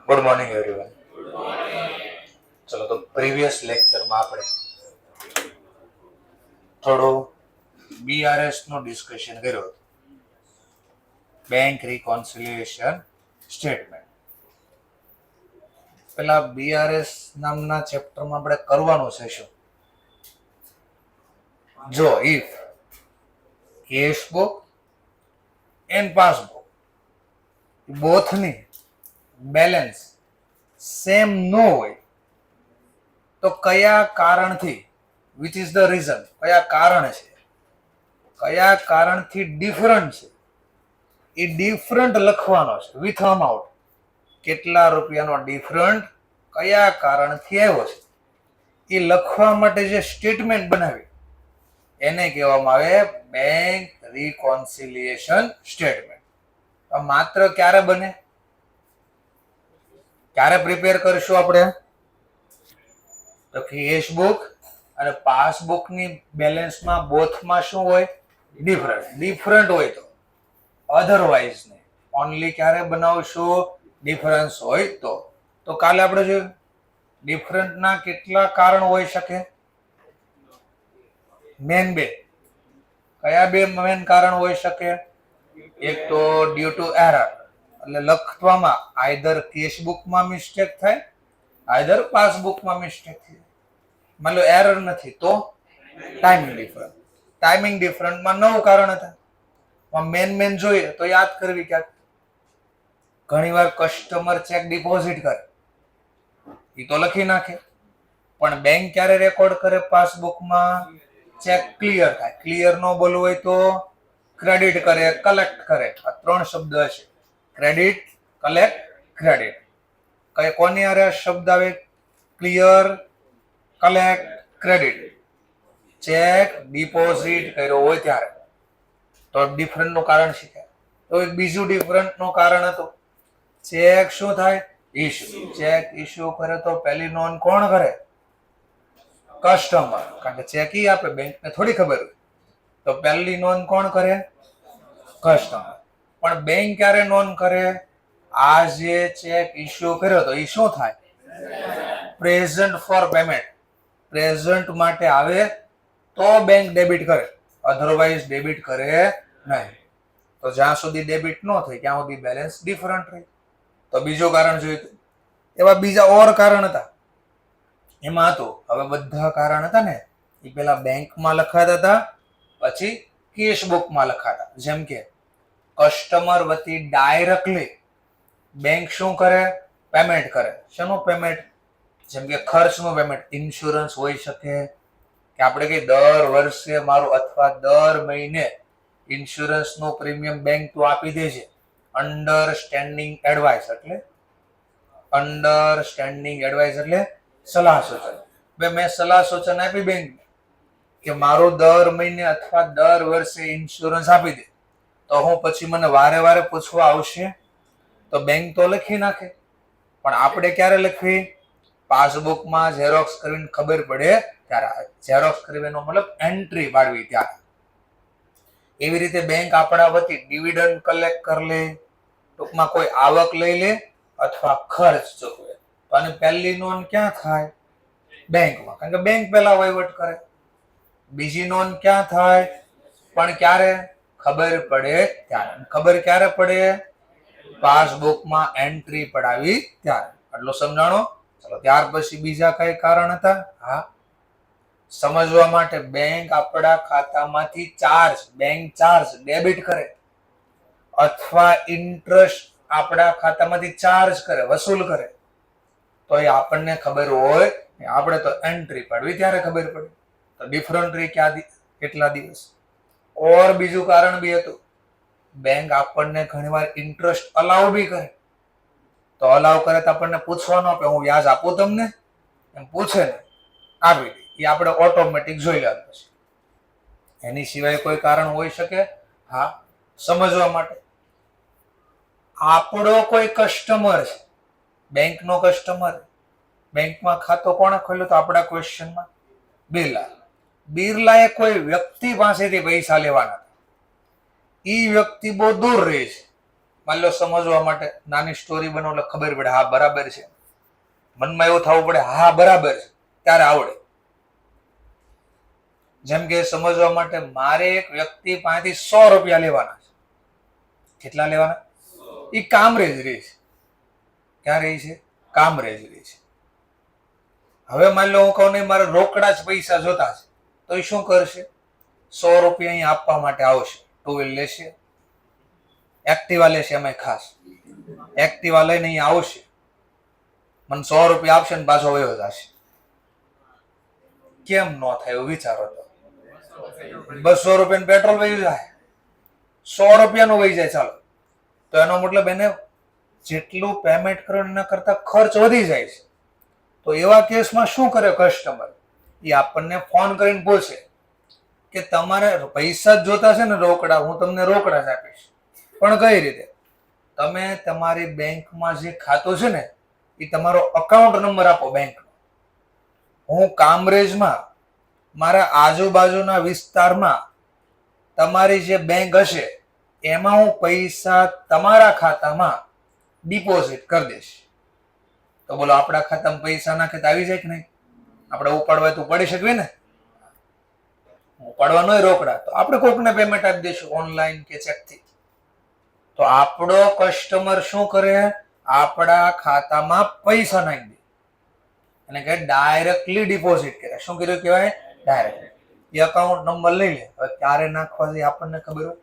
Good morning everyone. ચલો, તો previous લેક્ચરમાં આપણે થોડું BRS નું ડિસ્કશન કર્યું હતું. Bank reconciliation statement. પેલા BRS નામના ચેપ્ટરમાં આપણે કરવાનું છે શું? જો if cash book and passbook બોથની બેલેન્સ સેમ ન હોય તો કયા કારણથી, વિચ ઇઝ ધ રીઝન, કયા કારણ છે, કયા કારણથી ડિફરન્ટ છે, એ ડિફરન્ટ લખવાનો છે વિથ અમાઉન્ટ. કેટલા રૂપિયાનો ડિફરન્ટ કયા કારણથી આવ્યો છે એ લખવા માટે જે સ્ટેટમેન્ટ બનાવી એને કહેવામાં આવે બેંક રિકોન્સિલિએશન સ્ટેટમેન્ટ. માત્ર ક્યારે બને, ક્યારે પ્રિપેર કરશું આપણે? તો કેશ બુક અને પાસબુકની બેલેન્સમાં બોથમાં શું હોય? ડિફરન્ટ હોય તો. અધરવાઇઝ નહીં. ઓનલી ક્યારે બનાવશું? ડિફરન્સ હોય તો. તો કાલે આપણે જોયું ડિફરન્ટના કેટલા કારણ હોઈ શકે? મેન બે. કયા બે મેન કારણ હોઈ શકે? એક તો ડ્યુ ટુ એરર, એટલે લખવામાં આઈધર કેશ બુકમાં મિસ્ટેક થાય, આઈધર પાસબુકમાં મિસ્ટેક થાય. માની લો એરર નથી તો ટાઈમિંગ ડિફરન્ટ. ટાઈમિંગ ડિફરન્ટમાં 9 કારણ હતા. મેન જોઈએ તો યાદ કરવી ક્યાંક. ઘણીવાર કસ્ટમર ચેક ડિપોઝિટ કરે એ તો લખી નાખે, પણ બેંક ક્યારે રેકોર્ડ કરે? પાસબુકમાં ચેક ક્લિયર થાય. ક્લિયર ન બોલવું હોય તો ક્રેડિટ કરે, કલેક્ટ કરે. આ 3 શબ્દ છે: ક્રેડિટ, કલેક્ટ, ક્રેડિટ. કઈ કોની હારે શબ્દ આવે? Clear, collect, credit. Check deposit કર્યો હોય ત્યારે. તો ડિફરન્ટ નું કારણ શીખ્યા. તો એક બીજું ડિફરન્ટ નું કારણ હતું, ચેક શું થાય? ઇશ્યુ. ચેક ઇશ્યુ કરે તો પહેલી નોંધ કોણ કરે? કસ્ટમર. કારણ કે ચેક ઈ આપે, બેંકને થોડી ખબર હોય. તો પહેલી નોંધ કોણ કરે? કસ્ટમર. પણ બેંક ક્યારે નોંધ કરે? આ જે ચેક ઇશ્યુ કર્યો તો એ શું થાય? Present for payment. પ્રેઝન્ટ માટે આવે તો બેંક ડેબિટ કરે, અધરવાઇઝ ડેબિટ કરે નહીં. તો જ્યાં સુધી ડેબિટ ન થાય ત્યાં સુધી બેલેન્સ ડિફરન્ટ રહે. તો બીજું કારણ જોયું. એવા બીજા ઓર કારણ હતા. એમાં હતું, હવે બધા કારણ હતા ને એ પેલા બેંકમાં લખાતા હતા, પછી કેશ બુકમાં લખાતા. જેમ કે કસ્ટમર વતી ડાયરેક્ટલી બેંક શું કરે? પેમેન્ટ કરે. શેનું પેમેન્ટ? જેમ કે ખર્ચનું પેમેન્ટ. ઇન્સ્યોરન્સ હોઈ શકે કે આપણે કઈ દર વર્ષે મારું અથવા દર મહિને ઇન્સ્યોરન્સનું પ્રીમિયમ બેંક તો આપી દે છે અન્ડરસ્ટેન્ડિંગ એડવાઇસ. એટલે અન્ડરસ્ટેન્ડિંગ એડવાઇસ એટલે સલાહ સૂચન. મેં સલાહ સૂચન આપી બેંક કે મારું દર મહિને અથવા દર વર્ષે ઇન્સ્યોરન્સ આપી દે, તો હું પછી મને વારે વારે પૂછવા આવશે? તો બેંક તો લખી નાખે. પણ આપણે ક્યારે લખવી? પાસબુકમાં ઝેરોક્સ કરીને ખબર પડે ત્યારે. ઝેરોક્સ કરવાનો મતલબ એન્ટ્રી પાડવી ત્યારે. એવી રીતે બેંક આપણા વતી ડિવિડન્ડ કલેક્ટ કરી લે, ટૂંકમાં કોઈ આવક લઈ લે અથવા ખર્ચ ચૂકવે. તો આની પહેલી નોંધ ક્યાં થાય? બેંકમાં, કારણ કે બેંક પહેલા વહીવટ કરે. બીજી નોંધ ક્યાં થાય? પણ ક્યારે? ખબર પડે ત્યારે. ખબર ક્યારે પડે? પાસબુકમાં એન્ટ્રી પડાવી ત્યારે. આટલું સમજાણો? ચલો, ત્યાર પછી બીજા કઈ કારણ હતા? હા, સમજવા માટે બેંક આપણા ખાતામાંથી બેંક ચાર્જ ડેબિટ કરે અથવા ઇન્ટરેસ્ટ આપણા ખાતામાંથી ચાર્જ કરે, વસૂલ કરે, તો એ આપણને ખબર હોય. આપણે તો એન્ટ્રી પાડવી ત્યારે ખબર પડે. તો ડિફરન્ટ રહી કેટલા દિવસ. ઓર બીજું કારણ બી હતું, બેંક આપણને ઘણીવાર ઇન્ટરેસ્ટ અલાઉ બી કરે. તો અલાઉ કરે તો આપણને પૂછવાનું આપે, હું વ્યાજ આપું તમને? એમ પૂછે ને, આપી દે. એ આપણે ઓટોમેટિક જોઈ લેવાનું છે. એની સિવાય કોઈ કારણ હોઈ શકે? હા, સમજવા માટે. આપણો કોઈ કસ્ટમર છે, બેંકનો કસ્ટમર, બેંકમાં ખાતું કોણે ખોલ્યું? તો આપણા ક્વેશ્ચનમાં બિરલા. બિરલાએ કોઈ વ્યક્તિ પાસેથી પૈસા લેવાના. ઈ વ્યક્તિ બહુ દૂર રહે છે, માની લો સમજવા માટે નાની સ્ટોરી બનો એટલે ખબર પડે હા બરાબર છે, મનમાં એવું થવું પડે હા બરાબર છે, ત્યારે આવડે. જેમ કે સમજવા માટે મારે એક વ્યક્તિ પાસેથી 100 રૂપિયા લેવાના છે. કેટલા લેવાના? એ કામરેજ રહી છે. ક્યાં રહી છે? કામરેજ રહી છે. હવે માની લો હું કહું નહીં મારે રોકડા જ પૈસા જોતા છે, તો એ શું કરશે? 100 રૂપિયા અહીં આપવા માટે આવશે. ટુ વ્હીલ લેશે, એક્ટિવા લેશે, એમાં ખાસ એક્ટિવા લઈને અહીં આવશે, મને 100 રૂપિયા આપશે ને પાછો વયો જશે. કેમ ન થાય એવું વિચારો તો. 200 રૂપિયાનું પેટ્રોલ વહી જાય, 100 રૂપિયાનું વહી જાય. ચાલો, તો એનો મતલબ એને જેટલું પેમેન્ટ કરો એના કરતા ખર્ચ વધી જાય છે. તો એવા કેસમાં શું કરે કસ્ટમર? એ આપણને ફોન કરીને પૂછે કે તમારે પૈસા જ જોતા છે ને રોકડા? હું તમને રોકડા જ આપીશ. પણ કઈ રીતે? તમે તમારી બેંકમાં જે ખાતું છે ને એ તમારો અકાઉન્ટ નંબર આપો બેંકનો. હું કામરેજમાં મારા આજુબાજુના વિસ્તારમાં તમારી જે બેંક હશે એમાં હું પૈસા તમારા ખાતામાં ડિપોઝિટ કરી દઈશ. તો બોલો આપણા ખાતામાં પૈસા નાખે તો આવી જાય કે નહીં? આપણે ઉપાડવા તો ઉપાડી શકીએ ને. ઉપાડવા નહીં રોકડા તો આપણે કોકને પેમેન્ટ આપી દઈશું ઓનલાઈન કે ચેકથી. તો આપણો કસ્ટમર શું કરે? આપણા ખાતામાં પૈસા નાખી દે અને કે ડાયરેક્ટલી ડિપોઝિટ કરે. શું કર્યું કહેવાય? ડાયરેક્ટ. એ અકાઉન્ટ નંબર લઈ લે. હવે ક્યારે નાખવા છે આપણને ખબર હોય?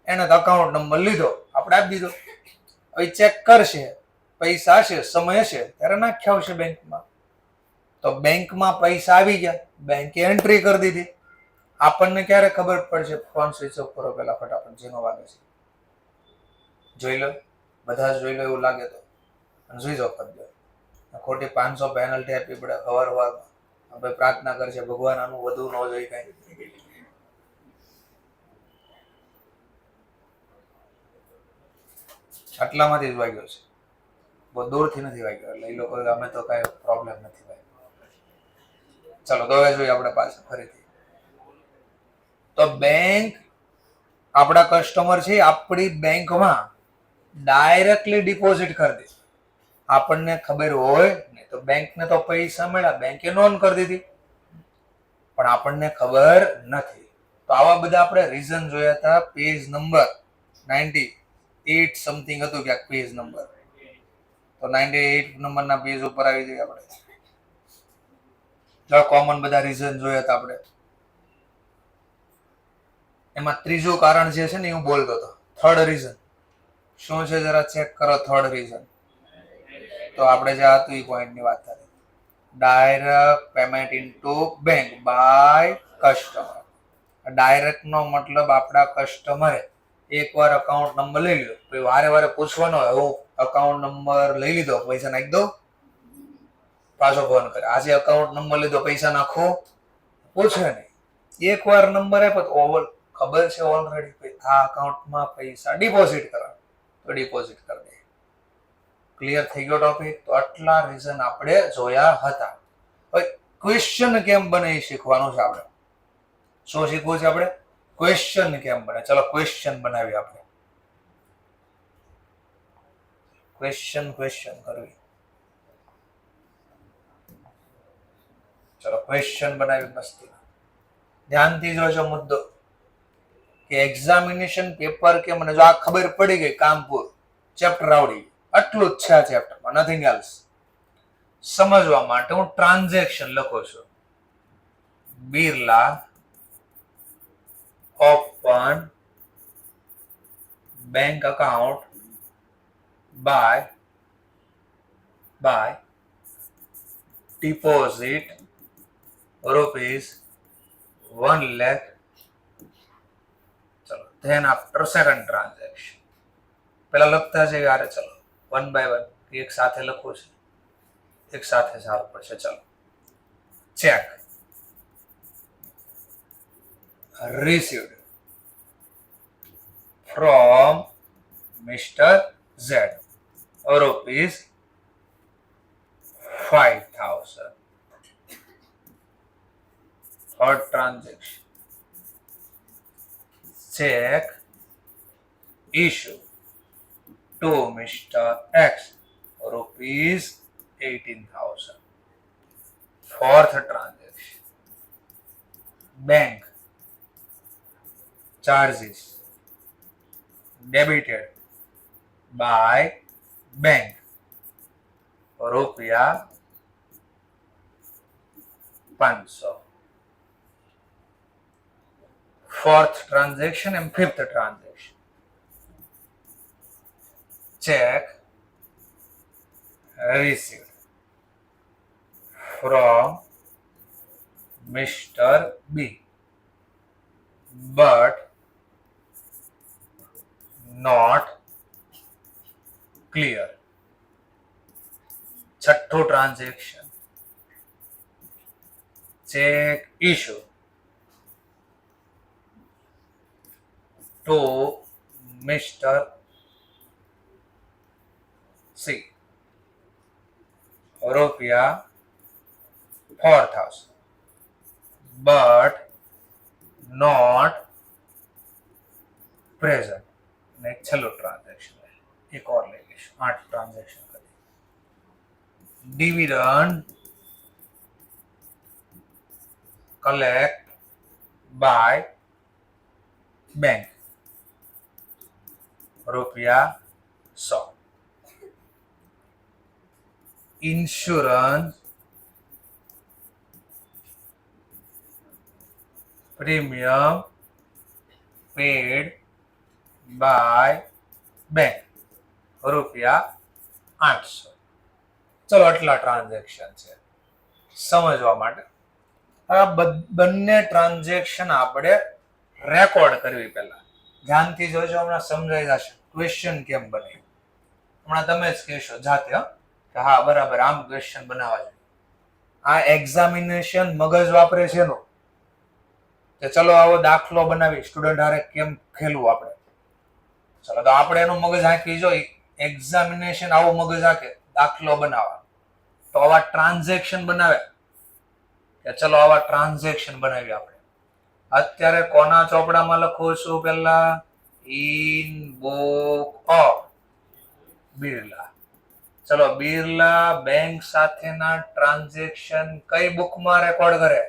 એને અકાઉન્ટ નંબર લીધો, આપણે આપી દીધો. હવે ચેક કરશે, પૈસા હશે, સમય હશે ત્યારે નાખ્યા આવશે બેંકમાં. તો બેંકમાં પૈસા આવી ગયા, બેંકે એન્ટ્રી કરી દીધી. આપણને ક્યારે ખબર પડશે? ફોન સ્વિચ ઓફ કરો પેલા ફટાફટ, જેનો વાગે છે જોઈ લો. બધા જ જોઈ લો એવું લાગે તો સ્વિચ ઓફ કરી દો. ખોટી 500 પેનલ્ટી આપવી પડે સવારમાં. આપણે પ્રાર્થના કરશે ભગવાન આનું વધુ ન જોઈ કઈ. આટલામાંથી જ વાગ્યો છે, બહુ દૂરથી નથી વાગ્યો. એટલે એ લોકો અમે તો કઈ પ્રોબ્લેમ નથી ભાઈ. ચાલો તો હવે જોઈએ આપણે પાછા ફરીથી. તો બેંક આપણા કસ્ટમર છે આપણી બેંકમાં ડાયરેક્ટલી ડિપોઝિટ કરી દે. આપણને ખબર હોય ને તો બેંકને તો પૈસા મળ્યા, બેંકે નોંધ કરી દીધી, પણ આપણને ખબર નથી. તો આવા બધા આપણે રીઝન જોયા હતા. પેજ નંબર 98 સમથિંગ હતું ક્યાંક પેજ નંબર. તો 98 નંબરના પેજ ઉપર આવી જઈએ આપણે. કોમન બધા રીઝન જોયા હતા આપણે. એમાં ત્રીજું કારણ જે છે ને હું બોલતો હતો, થર્ડ રીઝન શું છે જરા ચેક કરો. થર્ડ રીઝન તો આપણે જે હતું એ પોઈન્ટની વાત કરી. Direct payment into bank by customer. Direct નો મતલબ આપણા કસ્ટમરે એકવાર અકાઉન્ટ નંબર લઈ લીધો, પછી વારે વારે પૂછવાનો હોય હું અકાઉન્ટ નંબર લઈ લીધો પૈસા નાખી દો, પાછો ફોન કરે આજે અકાઉન્ટ નંબર લીધો પૈસા નાખો, પૂછે નહીં. એકવાર નંબર આપ્યો તો ઓવર ખબર છે ઓલરેડી આ અકાઉન્ટમાં પૈસા ડિપોઝિટ કરવા, તો ડિપોઝિટ કરી દે. ક્લિયર થઈ ગયો ટોપિક? તો આટલા રીઝન આપણે જોયા હતા. હવે ક્વેશ્ચન કેમ બને એ શીખવાનું છે આપણે. શું શીખવું છે આપણે? ક્વેશ્ચન કેમ બને. ચલો ક્વેશ્ચન બનાવીએ આપણે. ક્વેશ્ચન કરવી. ચલો ક્વેશ્ચન બનાવી મસ્તી. ધ્યાનથી જોજો મુદ્દો કે એક્ઝામિનેશન પેપર કે મને જો આ ખબર પડી ગઈ કામપુર ચેપ્ટર આવડી આટલું જ છે આ ચેપ્ટરમાં, નથિંગ એલ્સ. સમજવા માટે હું ટ્રાન્ઝેક્શન લખું છું. Birla open bank account by deposit rupees 1 lakh. ચલો then after second transaction પેલા લખતા છે યાર. ચલો 1 by 1 એક સાથે લખવું છે, એક સાથે સારું પડશે. ચલો check received from Mr. Z rupees 5,000. Third transaction check issue to Mr. X, rupees 18,000. Fourth transaction, bank charges debited by bank, રૂપિયા 500. Fourth transaction and fifth transaction, check received from Mr. B, but not clear. छठो transaction, check issue to Mr. C, રૂપિયા 4,000, but not present. Next छलो transaction, एक और ले लीजिए, 8 transaction करें. Dividend collect by bank, રૂપિયા 100. Insurance premium paid by bank, રૂપિયા 800. ચલો આટલા ટ્રાન્ઝેક્શન છે સમજવા માટે. આ બંને ટ્રાન્ઝેક્શન આપણે રેકોર્ડ કરવી, પહેલા ધ્યાનથી જોજો, હમણાં સમજાઈ જશે ક્વેશ્ચન કેમ બને. હમણાં તમે જ કહેશો જાતે કે હા બરાબર આમ ક્વેશ્ચન બનાવવા જોઈએ. આ એક્ઝામિનેશન મગજ વાપરે છે એનો કે ચલો આવો દાખલો બનાવી સ્ટુડન્ટ હારે કેમ ખેલવું આપણે. ચલો તો આપણે એનું મગજ હાંકી જોઈ, એક્ઝામિનેશન આવો મગજ હાંકે દાખલો બનાવવા, તો આવા ટ્રાન્ઝેક્શન બનાવે કે ચલો આવા ટ્રાન્ઝેક્શન બનાવી આપણે. અત્યારે કોના ચોપડામાં લખું છું? પેલા ઇન બુક ઓફ બિરલા. ચલો બિરલા બેંક સાથેના ટ્રાન્ઝેક્શન કઈ બુકમાં રેકોર્ડ કરે?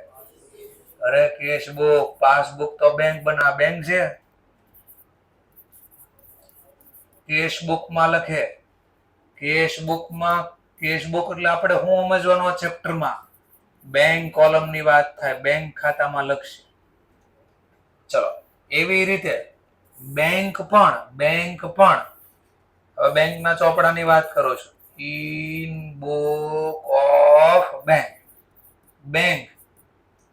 અરે કેશ બુક, પાસબુક તો બેંક બના, બેંક છે કેશ બુકમાં લખે. કેશ બુકમાં, કેશ બુક એટલે આપણે શું સમજવાનું ચેપ્ટરમાં? બેંક કોલમની વાત થાય, બેંક ખાતામાં લખશે. ચલો એવી રીતે બેંક પણ હવે બેંકના ચોપડાની વાત કરો છો, in book of bank. Bank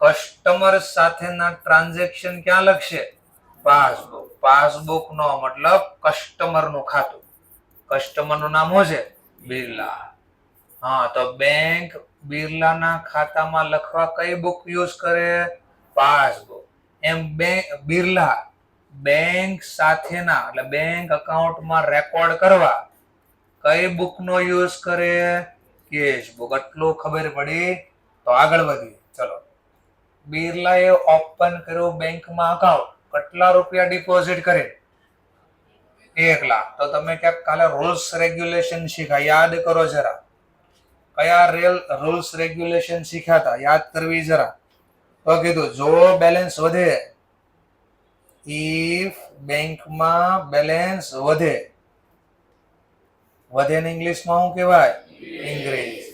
customer સાથેના ટ્રાન્ઝેક્શન ક્યાં લખશે? પાસબુક. પાસબુક નો મતલબ કસ્ટમર નું ખાતું. કસ્ટમર નું નામ શું છે? બિરલા. હા તો બેંક બિરલાના ખાતામાં લખવા કઈ બુક યુઝ કરે? પાસબુક. એમ બિરલા બેંક સાથેના એટલે બેંક એકાઉન્ટમાં રેકોર્ડ કરવા કઈ બુક નો યુઝ કરે? Cash book. એટલું ખબર પડી તો આગળ વધીએ. ચલો બિરલાએ ઓપન કર્યું બેંકમાં અકાઉન્ટ, કેટલા રૂપિયા ડિપોઝિટ કરે? 1 લાખ. તો તમે ક્યાંક કાલે રૂલ્સ રેગ્યુલેશન શીખ્યા, યાદ કરો જરા. કયા રૂલ્સ રેગ્યુલેશન શીખ્યા હતા? યાદ કરવી જરા. તો કીધું જો બેલેન્સ વધે, ઇફ બેંકમાં બેલેન્સ વધે, વધે ને ઇંગ્લિશમાં શું કહેવાય? ઇન્ક્રીઝ.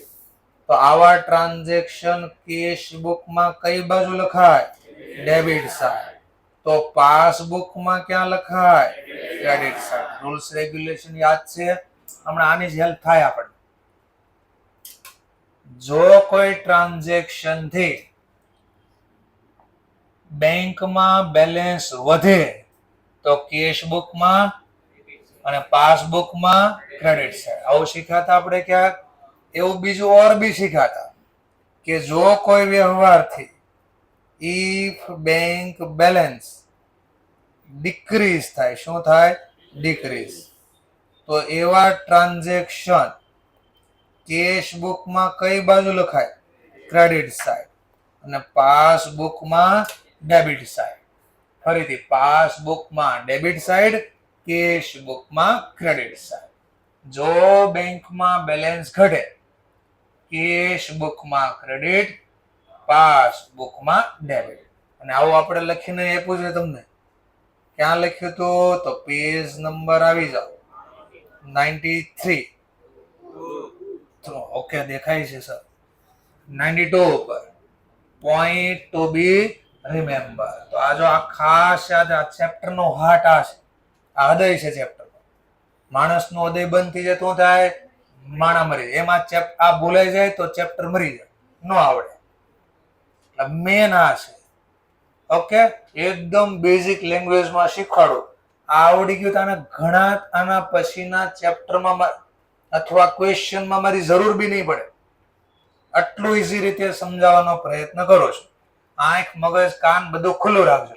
તો આવા ટ્રાન્ઝેક્શન કેશ બુકમાં કઈ બાજુ લખાય? Debit side. તો પાસબુકમાં ક્યાં લખાય? Credit side. રૂલ્સ રેગ્યુલેશન યાદ છે? હમણાં આની જ હેલ્પ થાય આપણને. જો કોઈ ટ્રાન્ઝેક્શન થી બેંકમાં બેલેન્સ વધે તો કેશ બુકમાં અને પાસબુકમાં ક્રેડિટ સાઈડ. આવું શીખ્યા આપણે ક્યાંક. એવું બીજું ઓર બી શીખ્યા કે જો કોઈ વ્યવહારથી ઇફ બેંક બેલેન્સ ડિક્રીઝ થાય, શું થાય? ડિક્રીઝ. તો એવા ટ્રાન્ઝેક્શન કેશ બુકમાં કઈ બાજુ લખાય? Credit side. અને પાસબુકમાં ડેબિટ સાઈડ. ફરીથી પાસબુકમાં ડેબિટ સાઈડ, કેશ બુકમાં ક્રેડિટ સાઈડ. જો બેંકમાં બેલેન્સ ઘટે, કેશ બુકમાં ક્રેડિટ, પાસબુકમાં ડેબિટ. અને આવું આપણે લખીને આપ્યું છે તમને. ક્યાં લખ્યું હતું? તો પેજ નંબર આવી જાવ 93. ઓકે, દેખાય છે સર. 92 ઉપર. પોઈન્ટ ટુ બી રિમેમ્બર. તો આ જો આ ખાસ યાદ, આ ચેપ્ટર નો હાર્ટ આ છે, આ હૃદય છે ચેપ્ટર. માણસ નું હૃદય બંધ થઈ જાય તો થાય માણા મરી જાય. એમાં આ ભૂલાઈ જાય તો ચેપ્ટર મરી જાય, ન આવડે. મેન આ છે. ઓકે, એકદમ બેઝિક લેંગ્વેજમાં શીખવાડું. આવડી ગયું તો ઘણા આના પછીના ચેપ્ટરમાં અથવા ક્વેશ્ચનમાં મારી જરૂર બી નહીં પડે. આટલું ઈઝી રીતે સમજાવવાનો પ્રયત્ન કરો છો. આંખ, મગજ, કાન બધું ખુલ્લું રાખજો.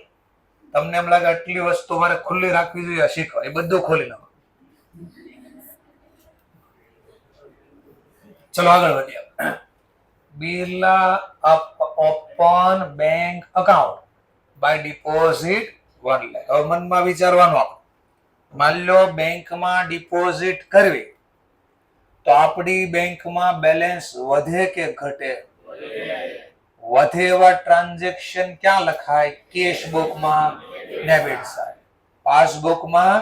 તમને એમ લાગે આટલી વસ્તુ મારે ખુલ્લી રાખવી જોઈએ શીખવા, એ બધું ખોલી નાખો. ચલો આગળ વધીએ. Birla open bank account by deposit 1 lakh. હવે મનમાં વિચારવાનું આપણે. માની લો બેંકમાં ડિપોઝિટ કરવી, તો આપણી બેંકમાં બેલેન્સ વધે કે ઘટે? વધે એવા ટ્રાન્ઝેક્શન ક્યાં લખાય? કેશ બુકમાં, ડેબિટ સાઈડ, પાસબુકમાં.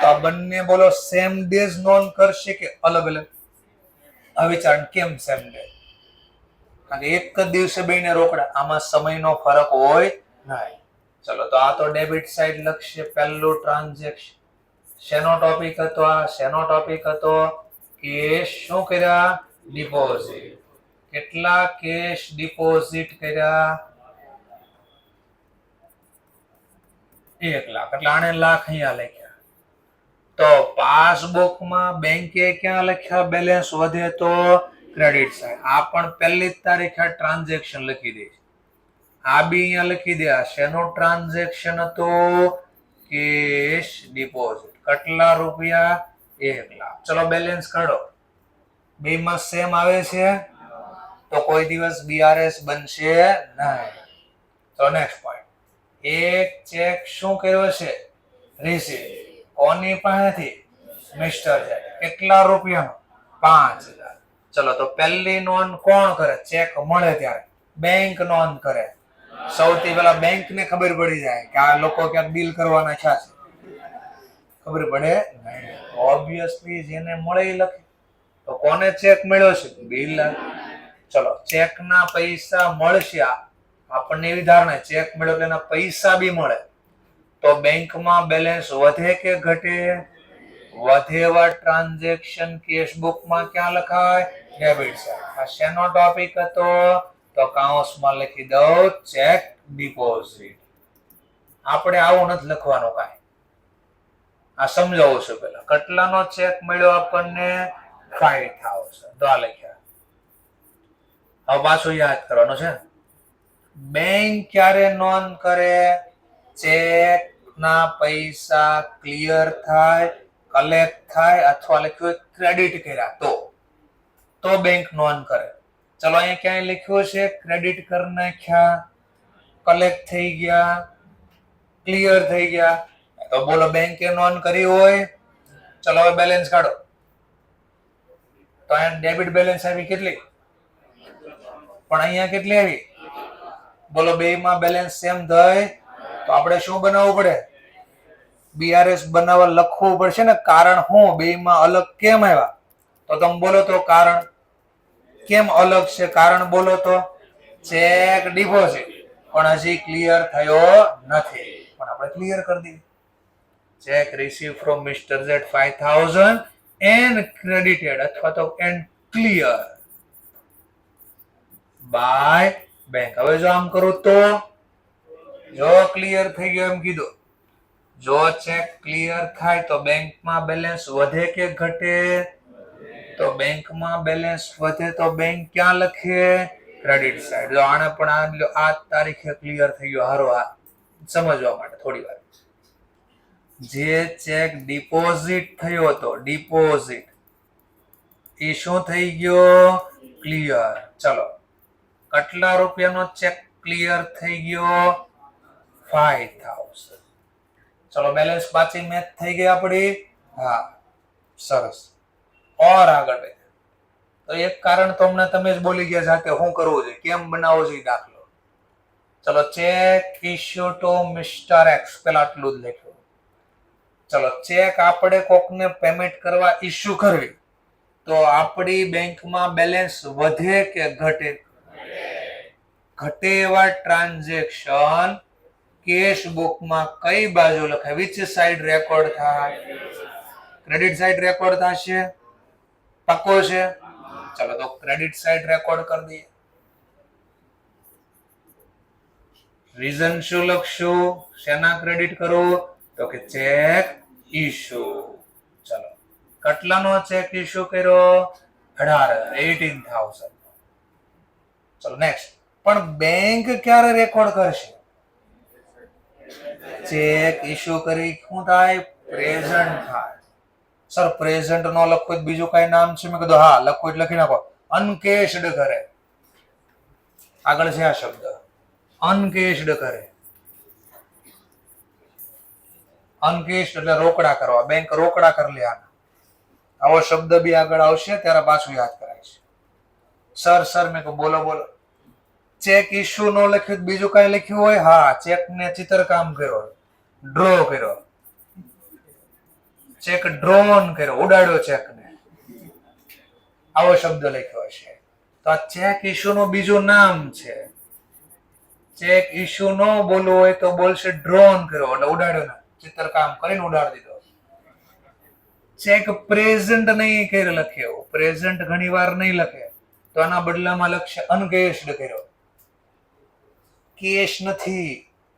તો આ બંને બોલો સેમ ડેઝ નોંધ કરશે કે અલગ અલગ? વિચાર કેમ સેમ ડે? કારણ કે એક જ દિવસે બેને રોકડા, આમાં સમયનો ફરક હોય નહીં. ચલો, તો આ તો ડેબિટ સાઈડ લખશે. પહેલું ટ્રાન્ઝેક્શન શેનો ટોપિક હતો? આ શેનો ટોપિક હતો? કેશ શું કર્યા? ડિપોઝિટ. કેટલા કેશ ડિપોઝિટ કર્યા? 1 લાખ. એટલે આને લાખ અહીંયા લખ્યા. તો પાસબુકમાં બેંકે ક્યાં લખ્યા? બેલેન્સ વધે તો ક્રેડિટ સાઈડ. આ પણ પહેલી જ તારીખે ટ્રાન્ઝેક્શન લખી દે. આ બી અહીંયા લખી દે. આ શેનું ટ્રાન્ઝેક્શન હતું? Cache deposit. કેટલા રૂપિયા? 1 લાખ. ચલો બેલેન્સ કાઢો. બેમાં સેમ આવે છે તો કોઈ દિવસ બીઆરએસ બનશે નહીં. તો નેક્સ્ટ પોઈન્ટ. એક ચેક શું કર્યો છે? રિસીવ. કોની પાસેથી? મિસ્ટર છે. કેટલા રૂપિયાનો? 5000. ચલો, તો પહેલી નોંધ કોણ કરે? ચેક મળે ત્યારે બેંક નોંધ કરે. સૌથી પહેલા બેંક ને ખબર પડી જાય કે આ લોકો ક્યાંક ડીલ કરવાના છે. ખબર પડે? ઓબ્વિયસલી જેને મળે એ લખે. તો કોને ચેક મળ્યો છે? બિરલા. ચલો, ચેક ના પૈસા મળશે. આપણને એવી ધારણા ચેક મળ્યો એટલે એના પૈસા બી મળે. તો બેંકમાં બેલેન્સ વધે કે ઘટે? વધે એવા ટ્રાન્ઝેક્શન કેશ બુકમાં ક્યાં લખાય? Debit side. આ શેનો ટોપિક હતો? તો કાઉન્સમાં લખી દઉં ચેક ડિપોઝિટ. આપણે આવું નથી લખવાનું કાંઈ. આ સમજાવું છું પેલા. કેટલાનો ચેક મળ્યો આપણને? 5000. તો આ લખ્યા. હવે પાછું યાદ કરવાનું છે. બેંક ક્યારે નોંધ કરે? ચેક ના પૈસા ક્લિયર થાય, કલેક્ટ થાય અથવા લખ્યું ક્રેડિટ કર્યા તો બેંક નોંધ કરે. ચલો, અહીંયા ક્યાંય લખ્યું છે ક્રેડિટ કરી નાખ્યા, કલેક્ટ થઈ ગયા, ક્લિયર થઈ ગયા. તો બોલો બેંકે નોંધ કરી હોય. ચલો હવે બેલેન્સ કાઢો. તો અહીંયા ડેબિટ બેલેન્સ આવી કેટલી? પણ અહીંયા કેટલી આવી? બોલો બેમાં બેલેન્સ સેમ થાય તો આપણે શું બનાવવું પડે? બીઆરએસ બનાવવા લખવું પડશે ને. કારણ શું? બેમાં અલગ કેમ આવ્યા? તો તમે બોલો તો કારણ કેમ અલગ છે? કારણ બોલો તો. ચેક ડિપોઝિટ પણ હજી ક્લિયર થયો નથી, પણ આપણે ક્લિયર કરી દીધું. Check receive from mister Z 5000 and credited અથવા તો એન્ડ ક્લિયર બાય બેંક. હવે જો આમ કરું તો જો ક્લિયર થઈ ગયો એમ કીધું. જો ચેક ક્લિયર થાય તો બેંકમાં બેલેન્સ વધે કે ઘટે? તો બેંકમાં બેલેન્સ વધે તો બેંક ક્યાં લખે? Credit side. જો આને પણ આ તારીખે ક્લિયર થઈ ગયો. હારો, આ સમજવા માટે થોડી વાર. જે ચેક ડિપોઝિટ થયો હતો, ડિપોઝિટ, એ શું થઈ ગયો? ક્લિયર. ચલો, કેટલા રૂપિયાનો ચેક ક્લિયર થઈ ગયો? 5000. ચલો, બેલેન્સ પાછી મેચ થઈ ગઈ આપણી. હા, સરસ. ઓર આગળ વધે તો એક કારણ તો હમણાં તમે જ બોલી ગયા સાથે શું કરવું છે, કેમ બનાવવો છે દાખલો. ચલો, cheque issue to mister X, પેલા આટલું જ લખ્યું. ચલો, ચેક આપણે કોકને પેમેન્ટ કરવા ઇશ્યુ કરવી તો આપણી બેંકમાં બેલેન્સ વધે કે ઘટે? ઘટે એવા ટ્રાન્ઝેક્શન કેશ બુકમાં કઈ બાજુ લખાય? વિચ સાઈડ રેકોર્ડ થાય? ક્રેડિટ સાઈડ રેકોર્ડ થશે. પાકો છે? ચલો તો ક્રેડિટ સાઈડ રેકોર્ડ કરી દઈએ. રીઝન શું લખશું? શેના ક્રેડિટ કરવું? તો કે ચેક ઇશ્યુ. ચલો, કેટલાનો ચેક ઇશ્યુ કર્યો? 18,000. ચલો નેક્સ્ટ. પણ બેંક ક્યારે રેકોર્ડ કરશે? ચેક ઇશ્યુ કરી શું થાય? પ્રેઝન્ટ થાય. સર, પ્રેઝન્ટ નો લખો બીજું કઈ નામ છે? મેં કીધું હા, લખો એટલે લખી નાખો. અનકેશ્ડ કરે. આગળ છે આ શબ્દ અનકેશ્ડ કરે. અનકેશ્ડ એટલે રોકડા કરવા. બેંક રોકડા કરી લે. આવો શબ્દ બી આગળ આવશે ત્યારે પાછું યાદ કરાય છે. સર મેં કહું બોલો. ચેક ઇશ્યુ નો લખ્યું બીજું કઈ લખ્યું હોય? હા, ચેક ને ચિત્રકામ કર્યો, ડ્રો કર્યો. ચેક ડ્રોન કર્યો, ઉડાડ્યો ચેક ને. આવો શબ્દ લખ્યો હશે તો આ ચેક ઇશ્યુ નું બીજું નામ છે. ચેક ઇશ્યુ નો બોલવું હોય તો બોલશે ડ્રોન કર્યો એટલે ઉડાડ્યો ને, ચિત્રકામ કરીને ઉડાડી દીધો. ચેક પ્રેઝન્ટ નહીં કર્યો લખ્યો. પ્રેઝન્ટ ઘણી વાર નહીં લખે તો આના બદલામાં લખશે અનકેશ્ડ કર્યો. કેશ નથી,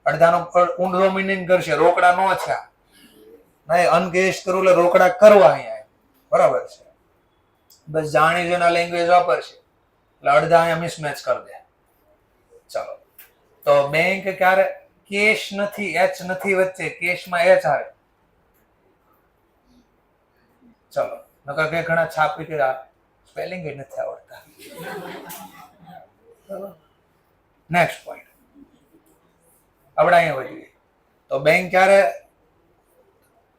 અડધાનો ઊંડો મિનિંગ કરશે. રોકડા નો છે નહીં, અનકેશ કરવું એટલે રોકડા કરવા. અહીંયા બરાબર છે. બસ જાણી જોઈને લેંગ્વેજ વાપરશે એટલે અડધા અહીંયા મિસમેચ કરી દે. ચાલો, તો બેંક ક્યારે કેશ નથી, એચ નથી વચ્ચે, કેશમાં એચ આવે. ચલો, નકર કે ઘણા છાપી કે સ્પેલિંગ જ નથી આવડતા. નેક્સ્ટ પોઈન્ટ આપણે અહીંયા વધીએ તો બેંક ક્યારે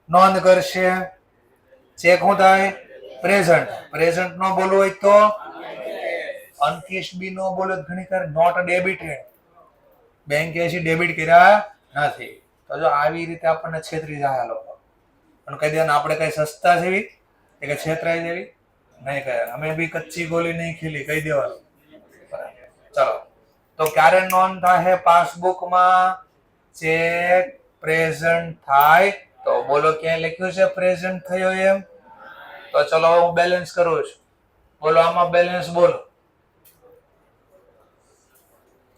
નોંધ કરશે? ચેક શું થાય? પ્રેઝન્ટ. પ્રેઝન્ટ નો બોલવું હોય તો અનકેશ બી નો બોલો. ઘણી વાર નોટ ડેબિટેડ, બેંકે ડેબિટ કર્યા નથી. તો જો આવી રીતે આપણને છેતરી જાય લોકો. પણ કહી દેવાનું આપણે કઈ સસ્તા જેવી કે છેતરાઈ જેવી નહીં કહે. અમે બી કચ્ચી ગોલી નહીં ખીલી, કહી દેવાનું. ચલો, તો ક્યારે નોંધ થાય પાસબુકમાં? ચેક પ્રેઝન્ટ થાય તો બોલો ક્યાં લખ્યું છે પ્રેઝન્ટ થયો એમ? તો ચલો હું બેલેન્સ કરું છું. બોલો આમાં બેલેન્સ બોલો.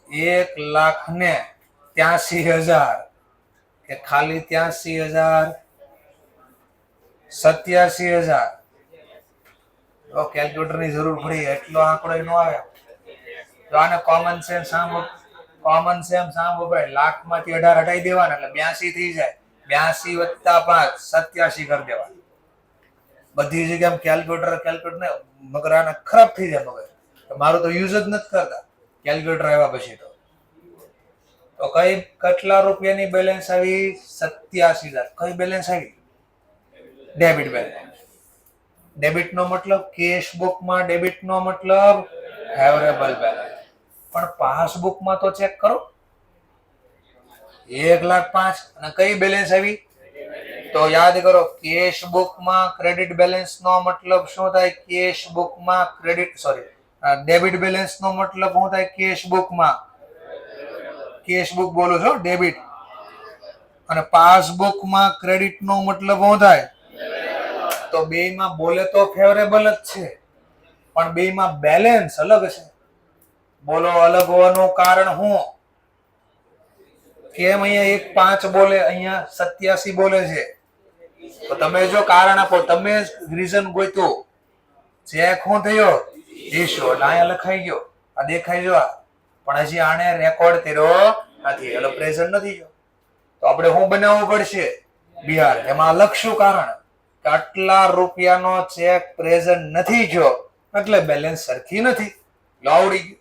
1,83,000 કે ખાલી 83,000? 87,000. કેલ્ક્યુલેટર ની જરૂર પડી એટલો આંકડો નો આવે. તો આને કોમન સેન્સ આમ વપરાય. લાખ માંથી 18 હટાઈ દેવાના એટલે 82 થઈ જાય. 82 + 5 87 કરી દેવા. બધી જગ્યાએ કેલ્ક્યુલેટર ને મગર આને ખરાબ થઈ જાય મગર. મારું તો યુઝ જ નથી કરતા કેલ્ક્યુલેટર આવ્યા પછી. તો કઈ કેટલા રૂપિયાની બેલેન્સ આવી? 87,000. કઈ બેલેન્સ આવી? Debit balance. ડેબિટ નો મતલબ કેશ બુકમાં, ડેબિટ નો મતલબ ફેવરેબલ બેલેન્સ. પણ પાસબુકમાં તો ચેક કરો 1,05,000 અને કઈ બેલેન્સ આવી? તો યાદ કરો, કેશ બુકમાં ક્રેડિટ બેલેન્સ નો મતલબ શું થાય? કેશ બુકમાં ક્રેડિટ ડેબિટ બેલેન્સ નો મતલબ શું થાય? કેશ બુકમાં કેશ બુક બોલો છો ડેબિટ. અને પાસબુકમાં ક્રેડિટ નો મતલબ શું થાય? તો બેયમાં બોલે તો ફેવરેબલ જ છે પણ બેયમાં બેલેન્સ અલગ છે. બોલો અલગ હોવાનું કારણ શું? કેમ અહીંયા 1,5 બોલે, અહીંયા 87 બોલે છે? તો તમે જો કારણ આપો, તમે રીઝન ગોત્યો. ચેક શું થયો? ઇશ્યુ. એટલે અહીંયા લખાઈ ગયો, આ દેખાઈ જો. પણ હજી આને રેકોર્ડ કર્યો નથી એટલે પ્રેઝન્ટ નથી ગયો. તો આપણે શું બનાવવું પડશે? બિહાર. એમાં લખશું કારણ કે આટલા રૂપિયાનો ચેક પ્રેઝન્ટ નથી ગયો એટલે બેલેન્સ સરખી નથી. આવડી ગયું.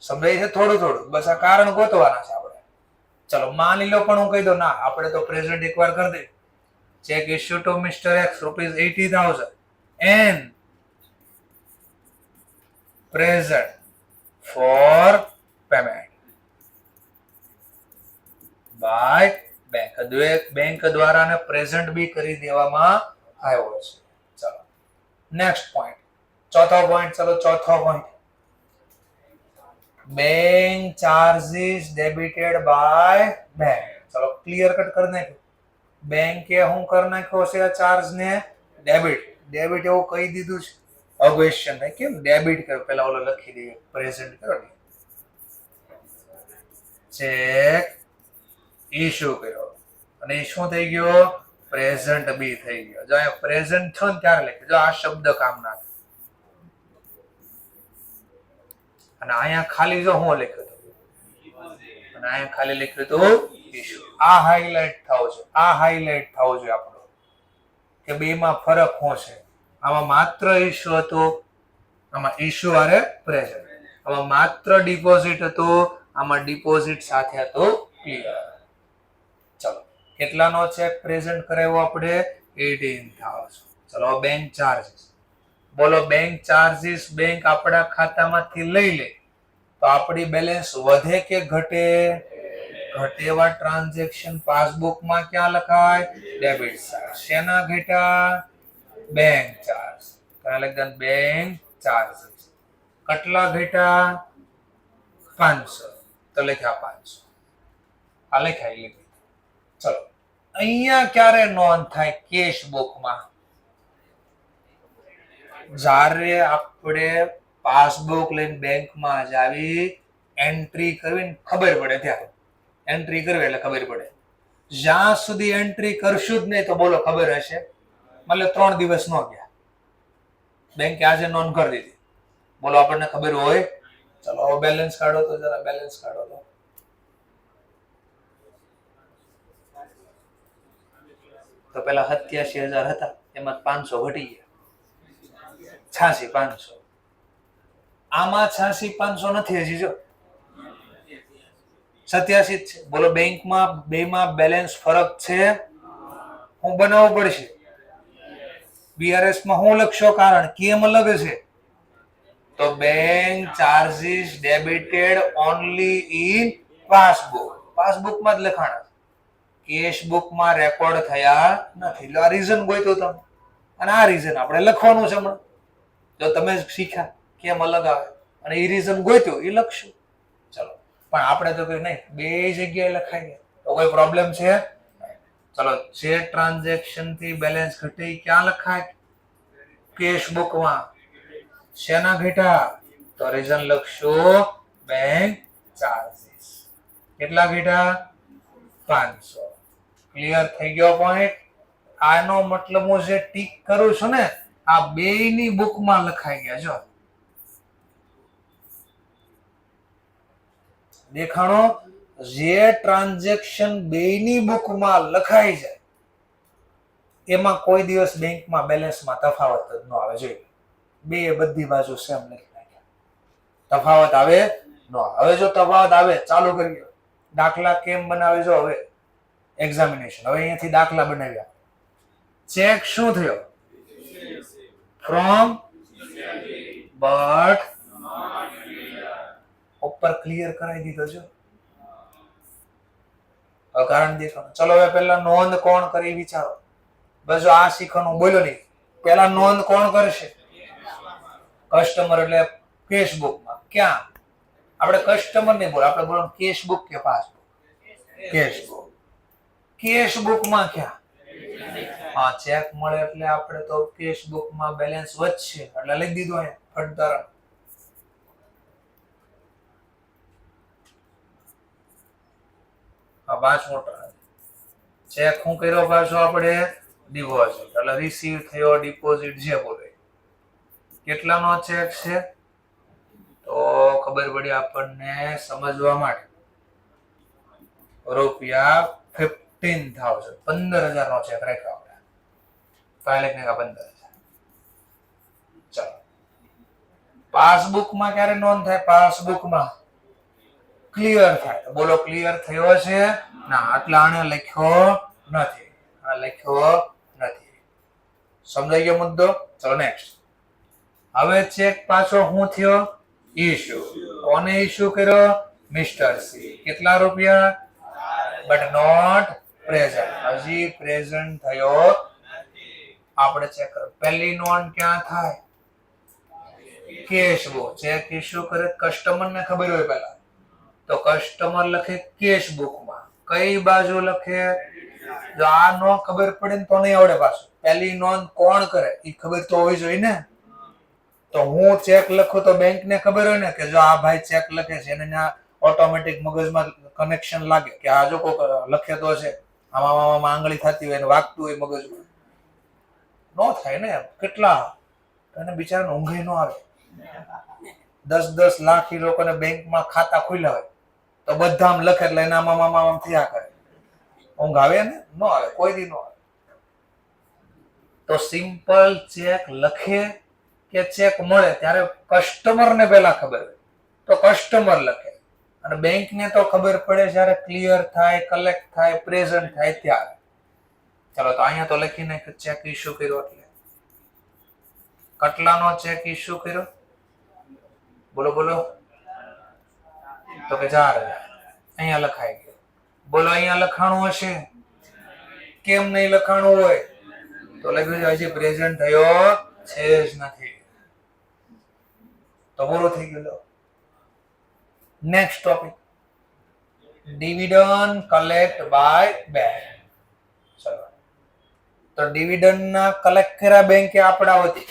સમજાય છે? થોડું બસ આ કારણ ગોતવાના છે આપણે. ચલો માની લો પણ હું કહી દઉં ના, આપણે તો પ્રેઝન્ટ એકવાર કરી દઈએ check issued to Mr. X rupees 80,000 and present for payment by bank. Bank દ્વારા ને પ્રેઝન્ટ બી કરી દેવામાં આવ્યો છે. ચલો નેક્સ્ટ પોઈન્ટ, ચોથો પોઈન્ટ. ચલો ચોથો point, bank charges debited by bank. ચલો ક્લિયર કટ કરી નાખ્યું. બેંકે હું કરી નાખ્યો છે આ ચાર્જ ને ડેબિટ. ડેબિટ એવું કહી દીધું છે. ક્વેશ્ચન થાય કેમ ડેબિટ કર્યો, પેલા ઓલો લખી દઈએ, પ્રેઝન્ટ કરો ને, ચેક ઇશ્યુ કર્યો અને એ શું થઈ ગયો, પ્રેઝન્ટ બી થઈ ગયો. જો અહીંયા પ્રેઝન્ટ છો ને ત્યારે લખ્યું, જો આ શબ્દ કામ ના થાય. અને અહીંયા ખાલી જો હું લખ્યું હતું અને અહીંયા ખાલી લખ્યું હતું ઇશ્યુ. આ હાઇલાઇટ થવું છે, આ હાઇલાઇટ થવું જોઈએ આપણો કે બેમાં ફરક શું છે. આમાં માત્ર ઇશ્યુ હતો, આમાં ઇશ્યુ આરે પ્રેઝન્ટ. આમાં માત્ર ડિપોઝિટ હતું, આમાં ડિપોઝિટ સાથે હતું ક્લિયર. ચલો કેટલાનો ચેક પ્રેઝન્ટ કરાવ્યો આપણે, 18,000. ચલો બેંક ચાર્જીસ બોલો. બેંક ચાર્જીસ બેંક આપણા ખાતામાંથી લઈ લે તો આપણી બેલેન્સ વધે કે ઘટે, ઘટે. એવા ટ્રાન્ઝેક્શન પાસબુકમાં ક્યાં લખાય, ડેબિટ સાઈડ. શેના ઘટ્યા, બેંક ચાર્જ. ક્યાં લખ્યા, બેંક ચાર્જીસ. કેટલા ઘટ્યા, 500. તો લખ્યા 500. આ લખાય. ચલો અહીંયા ક્યારે નોંધ થાય, કેશ બુકમાં. જ્યારે આપણે પાસબુક લઈને બેંકમાં જાવી, એન્ટ્રી કરવી ખબર પડે, ત્યારે એન્ટ્રી કરવી એટલે ખબર પડે. જ્યાં સુધી એન્ટ્રી કરશું જ નહીં તો બોલો ખબર હશે. મતલબ 3 દિવસ ન ગયા, બેંકે આજે નોંધ કરી દીધી, બોલો આપણને ખબર હોય. ચલો બેલેન્સ કાઢો તો જરા, બેલેન્સ કાઢો તો. તો પેલા 87,000 હતા, એમાં 500 ઘટી ગયા, 86,500. આમાં 86,500 નથી હજી, જો 87 જ છે. બોલો બેંકમાં બેમાં બેલેન્સ ફરક છે, હું બનાવવું પડશે. બીઆરએસ માં હું લખશો, કારણ કેમ અલગ છે. તો bank charges debited only in passbook. પાસબુકમાં જ લખાણા, કેશ બુકમાં રેકોર્ડ થયા નથી. એટલે આ રીઝન ગોઈતો તમે, અને આ રીઝન આપણે લખવાનું છે હમણાં. જો તમે શીખ્યા કેમ અલગ આવે અને એ રીઝન ગોઈતો એ લખશું. ચલો પણ આપણે તો કઈ નહીં, બે જગ્યાએ લખાઈ ગયા તો કોઈ પ્રોબ્લેમ છે. ચલો જે ટ્રાન્ઝેક્શન થી બેલેન્સ ઘટે ક્યાં લખાય, કેશ બુકમાં. શેના ઘટ્યા, તો રીઝન લખશું બેંક ચાર્જીસ. કેટલા ઘટ્યા, 500. ક્લિયર થઈ ગયો પોઈન્ટ. આનો મતલબ હું જે ટીક કરું છું ને, આ બેયની બુકમાં લખાઈ ગયા. જો દેખાણો, જે ટ્રાન્ઝેક્શન બેયની બુકમાં લખાઈ જાય એમાં કોઈ દિવસ બેંકમાં બેલેન્સમાં તફાવત જ ન આવે. જોઈએ બે બધી બાજુ સેમ લખી નાખ્યા, તફાવત આવે ન આવે. હવે જો તફાવત આવે, ચાલુ કરીએ. દાખલા કેમ બનાવે, જો હવે એક્ઝામિનેશન. હવે અહીંયાથી દાખલા બનાવ્યા. ચેક શું થયો, ફ્રોમ બટ ઉપર ક્લિયર કરાવી દીધો. જો કારણ દેખાણ. ચલો હવે પેલા નોંધ કોણ કરી વિચારો. બસ આ શીખવાનું બોલ્યો નહીં. પેલા નોંધ કોણ કરશે, કસ્ટમર. એટલે કેશ બુકમાં. ક્યાં આપણે કસ્ટમર નહીં બોલ, આપણે બોલો કેશ બુક કે પાસબુક, કેશ બુક. કેશ બુકમાં ક્યાં, હા ચેક મળે એટલે આપણે તો કેશ બુકમાં બેલેન્સ વધશે એટલે લખી દીધું અહીંયા ફટદારા. આ 5 ચેક હું કર્યો પાછો આપણે ડિપોઝિટ, એટલે રિસીવ થયો ડિપોઝિટ જે બોલે. કેટલાનો ચેક છે તો ખબર પડી આપણને સમજવા માટે. રૂપિયા 15,000, 15,000 નો ચેક રાખ્યો આપણે. 5,15,000. ચાલો પાસબુકમાં ક્યારે નોંધ થાય, પાસબુકમાં ક્લિયર થાય. બોલો ક્લિયર થયો છે ના, એટલે આને લખ્યો નથી. આ લખ્યો નથી. સમજાઈ ગયો મુદ્દો? ચલો નેક્સ્ટ. હવે ચેક પાછો શું થયો? ઇશ્યુ. કોને ઇશ્યુ કર્યો? Mister C. કેટલા રૂપિયા? But not present. હજી પ્રેઝન્ટ થયો આપણે ચેક કરો. પહેલી નોંધ ક્યાં થાય? Cash book. ચેક ઇશ્યુ કરે કસ્ટમર ને ખબર હોય પહેલા તો કસ્ટમર લખે કેશ બુકમાં. કઈ બાજુ લખે? જો આ નો ખબર પડે ને તો નહીં આવડે પાછું. પહેલી નોંધ કોણ કરે એ ખબર તો હોવી જોઈએ ને. તો હું ચેક લખું તો બેંક ને ખબર હોય ને કે જો આ ભાઈ ચેક લખે છે એને ઓટોમેટિક મગજમાં કનેક્શન લાગે કે આ જો કોક લખે તો છે. આમાં આંગળી થતી હોય ને વાગતું હોય મગજમાં. નો થાય ને. કેટલા એને બિચારાને ઊંઘ ન આવે. 10-10 લાખ એ લોકોને બેંકમાં ખાતા ખુલ્યા હોય તો બધા આમ લખે એટલે એના આમ થયા કરે. ઊંઘ આવે ને? ન આવે. કોઈ દી ન આવે. તો સિમ્પલ ચેક લખે કે ચેક મળે ત્યારે કસ્ટમર ને પહેલા ખબર હોય તો કસ્ટમર લખે અને બેંક ને તો ખબર પડે જ્યારે ક્લિયર થાય, કલેક્ટ થાય, પ્રેઝન્ટ થાય ત્યારે. ચાલો તો અહીંયા તો લખીને ચેક ઇશ્યુ કર્યો એટલે કેટલાનો ચેક ઇશ્યુ કર્યો? બોલો બોલો. તો કે 4000. અહીંયા લખાઈ ગયો. બોલો અહીંયા લખાણું હશે? કેમ નહીં લખાણું હોય? તો લખ્યું છે હજી પ્રેઝન્ટ થયો છે જ નથી. તો પૂરું થઈ ગયું. Next topic. Dividend collect by bank. ચલો તો ડિવિડન્ડ ના કલેક્ટ કર્યા બેંકે આપણા વતી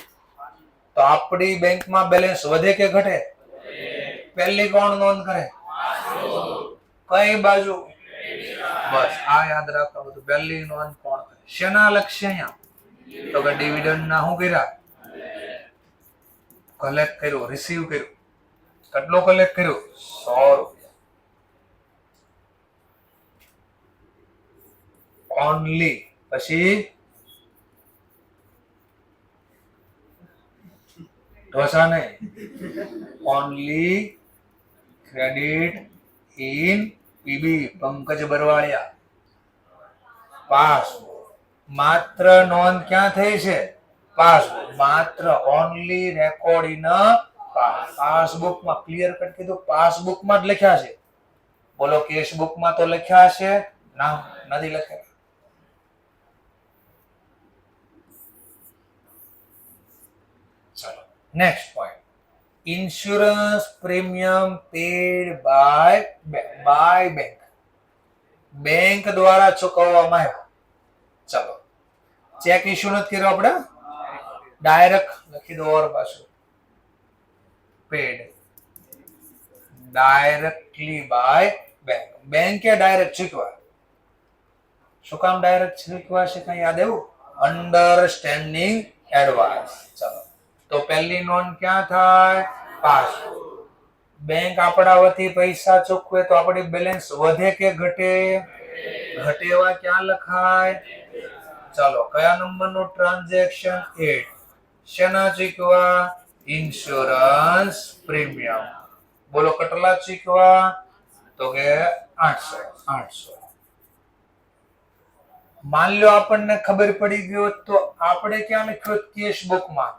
તો આપણી બેંકમાં બેલેન્સ વધે કે ઘટે? પહેલી કોણ નોંધ કરે? કઈ બાજુ? બસ આ યાદ રાખો બધું. પહેલી નોંધ કોણ કરે? શેના લક્ષ્ય અહીંયા? તો કે ડિવિડન્ડ ના શું કર્યા? કલેક્ટ કર્યું, રિસીવ કર્યું. કેટલો કલેક્ટ કર્યો? 100 રૂપિયા ઓનલી. પછી ઢોસા નહીં. Only credit in PB Pankaj Barvaliya. Passbook. માત્ર નોંધ ક્યાં થઈ છે? પાસબુક. માત્ર ઓનલી રેકોર્ડ ઇન પાસબુકમાં. ક્લિયર કટ કીધું. પાસબુકમાં જ લખ્યા છે. બોલો કેશ બુકમાં તો લખ્યા છે? ના, નથી લખ્યા. ચાલો next point. Insurance premium paid by bank. Bank દ્વારા ચૂકવવામાં આવ્યા. ચાલો ચેક ઇશ્યુ નથી કર્યો આપણે, ડાયરેક્ટ લખી દો ઓર પાછું. Paid directly by bank. બેંકે ડાયરેક્ટ ચૂકવા. શું કામ ડાયરેક્ટ ચૂકવા છે? કઈ યાદ આવ્યું? Understanding advance. ચાલો તો પહેલી નોંધ ક્યાં થાય? પાસબુક. બેંક આપણા વતી પૈસા ચૂકવે તો આપણી બેલેન્સ વધે કે ઘટે? ઘટે. એવા ક્યાં લખાય? ચાલો કયા નંબરનું ટ્રાન્ઝેક્શન? 8. શેના ચૂકવા? Insurance premium. બોલો કેટલા ચૂકવા? તો કે 800. માન લો આપણને ખબર પડી ગયો તો આપણે ક્યાં લખ્યું? કેશ બુકમાં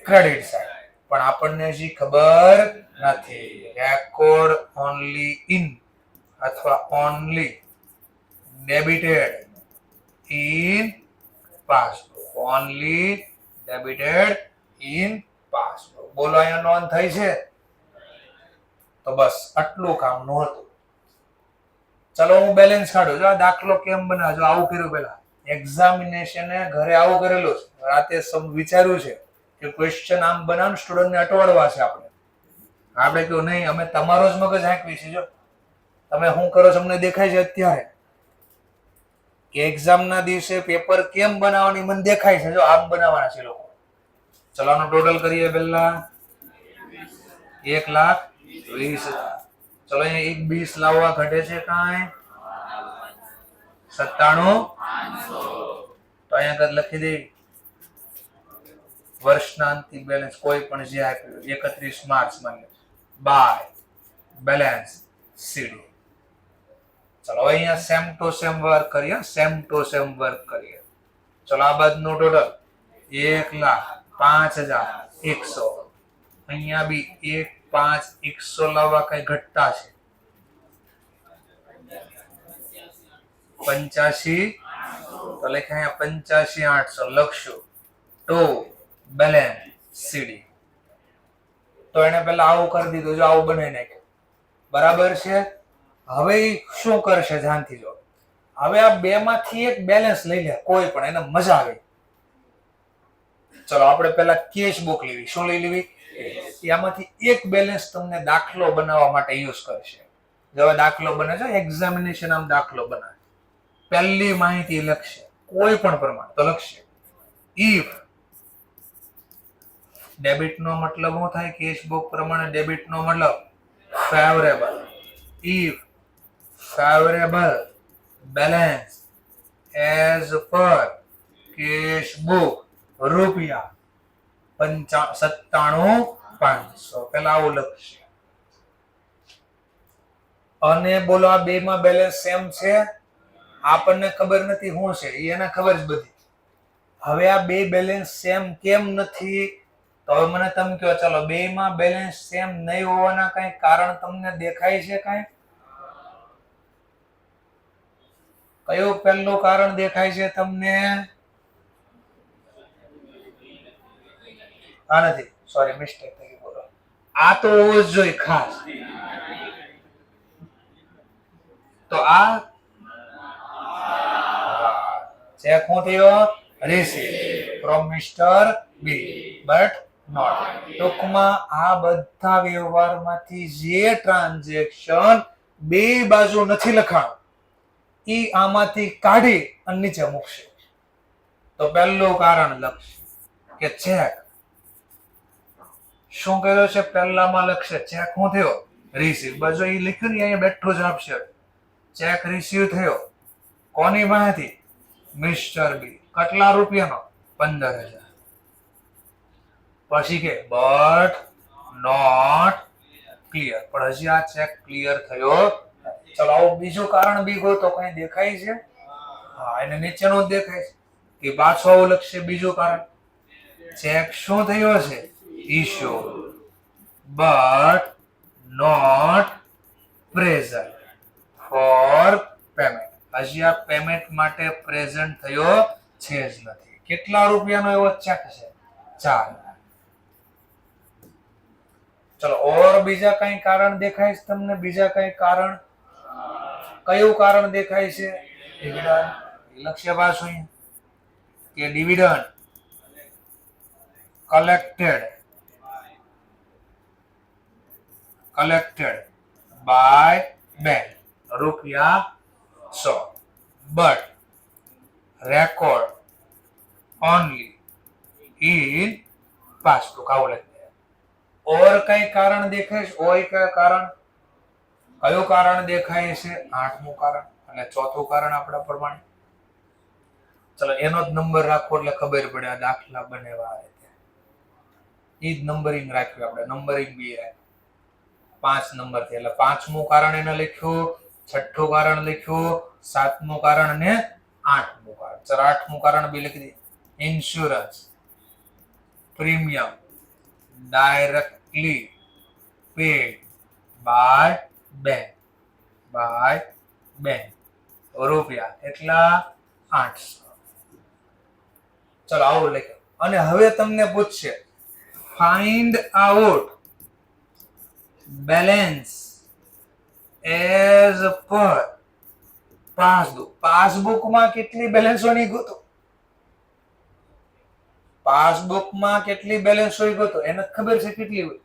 ક્રેડિટ સાઈડ. પણ આપણને હજી ખબર નથી. રેકોર્ડ ઓનલી ઇન અથવા only debited in passbook. Only debited in passbook. બોલો અહીંયા નોંધ થઈ છે? તો બસ આટલું કામનું હતું. ચલો હું બેલેન્સ કાઢું. જો આ દાખલો કેમ બનાવ્યો? આવું કર્યું. પેલા એક્ઝામિનેશન ઘરે આવું કરેલું છે. રાતે વિચાર્યું છે કે ક્વેશ્ચન આમ બનાવ સ્ટુડન્ટ ને અટવાડવા છે. આપણે કહ્યું નહીં, અમે તમારો જ મગજ હાંકવી છે. જો તમે શું કરો છો અમને દેખાય છે અત્યારે કે એક્ઝામ ના દિવસે પેપર કેમ બનાવવાની મને દેખાય છે. જો આમ બનાવવાના છે લોકો. ચલો આનું ટોટલ કરીએ. પહેલા 1,20,000. ચલો અહીંયા 1,20 લાવવા ઘટે છે કાંઈ? 97,500. તો અહીંયા લખી દે વર્ષના અંતિમ બેલેન્સ કોઈ પણ જે આપ્યું 31 માર્ચ મને બાય બેલેન્સ સીડી. ચલો અહીંયા સેમ ટુ સેમ વર્ક કરીએ, સેમ ટુ સેમ વર્ક કરીએ. ચલો આ બાજુનું ટોટલ 1,05,100. અહીંયા બી 1,05,100 લાવવા કઈ ઘટતા છે 85, તો લખે અહીંયા 85,800 લખશું ટુ બેલેન્સ સીડી. તો એને પેલા આવું કરી દીધું, જો આવું બનાવી નાખ્યું, બરાબર છે. હવે શું કરશે ધ્યાનથી જો, હવે આ બે માંથી એક બેલેન્સ લઈ લે કોઈ પણ, એને મજા આવે. ચલો આપણે પેલા કેશ બુક લેવી. શું લઈ લેવી? આમાંથી એક બેલેન્સ તમને દાખલો બનાવવા માટે યુઝ કરશે. જો દાખલો બને છે એક્ઝામિનેશન, આમ દાખલો બનાવે, પહેલી માહિતી લખશે કોઈ પણ પ્રમાણ તો લખશે ઇફ ડેબિટ નો મતલબ શું થાય? કેશ બુક પ્રમાણે ડેબિટ નો મતલબ favourable. If favourable balance as per cash book રૂપિયા 97,500. પેલા આવું લખશે. અને બોલો આ બે માં બેલેન્સ સેમ છે? આપણને ખબર નથી શું છે, એને ખબર જ બધી. હવે આ બે બેલેન્સ સેમ કેમ નથી? તો હવે મને તમે કહો, ચાલો બે માં બેલેન્સ સેમ નહીં હોવાના કઈ કારણ તમને દેખાય છે? કયું પહેલું કારણ દેખાય છે તમને? આ નથી, સોરી મિસ્ટેક થઈ ગઈ, બોલો. આ તો હોવું જ જોઈએ ખાસ. તો આ ચેક હું થયો? Receive from mister B but not. ટૂંકમાં આ બધા વ્યવહારમાંથી જે ટ્રાન્ઝેક્શન બે બાજુ નથી લખાણ, ઈ આમાંથી કાઢી અને નીચે મૂકશે. તો પહેલું કારણ લખશે કે ચેક. શું કર્યો છે? પહેલામાં લખશે ચેક હું થયો? રિસીવ. બાજુ એ લખ્યું ને અહીંયા બેઠું જ આપશે. ચેક રિસીવ થયો કોની પાસેથી? મિસ્ટર બી. કેટલા રૂપિયાનો? 15,000. પછી કે બટ નોટ ક્લિયર. પણ હજી આ ચેક ક્લિયર થયો. ચલો આવું બીજું કારણ બી ગો તો કઈ દેખાય છે? હા, એને નીચેનું જ દેખાય છે કે પાછું આવું લખશે બીજું કારણ. ચેક શું થયો છે? Issue but not present for payment. હજી આ પેમેન્ટ માટે પ્રેઝન્ટ થયો છે જ નથી. કેટલા રૂપિયાનો એવો ચેક છે? 4. ચલો ઓર બીજા કઈ કારણ દેખાય છે તમને? બીજા કઈ કારણ? કયું કારણ દેખાય છે? ડિવિડન્ડ. લક્ષ્ય પાછું કે ડિવિડન્ડ collected by bank રૂપિયા 100 but record only in passbook. આવું લખે. ઓર કઈ કારણ દેખાય છે? ઓય કઈ કારણ? કયું કારણ દેખાય છે? 8મું કારણ. અને ચોથું કારણ આપણા પ્રમાણે, ચલો એનો જ નંબર રાખો એટલે ખબર પડે આ દાખલા બનેવા આવે. ઈ જ નંબરિંગ રાખ્યું આપણે, નંબરિંગ બી રાખ્યું 5 નંબર થી. એટલે 5મું કારણ એને લખ્યું, 6થું કારણ લખ્યું, 7મું કારણ અને 8મું કારણ. ચલો 8મું કારણ બી લખી દઈએ. Insurance premium directly paid by bank રૂપિયા એટલા 800. ચલો આવું લખ્યું. અને હવે તમને પૂછશે find out balance as per passbook. પાસબુકમાં કેટલી બેલેન્સ હોય ગોતો? પાસબુકમાં કેટલી બેલેન્સ હોય ગોતો? એને ખબર છે કેટલી હોય?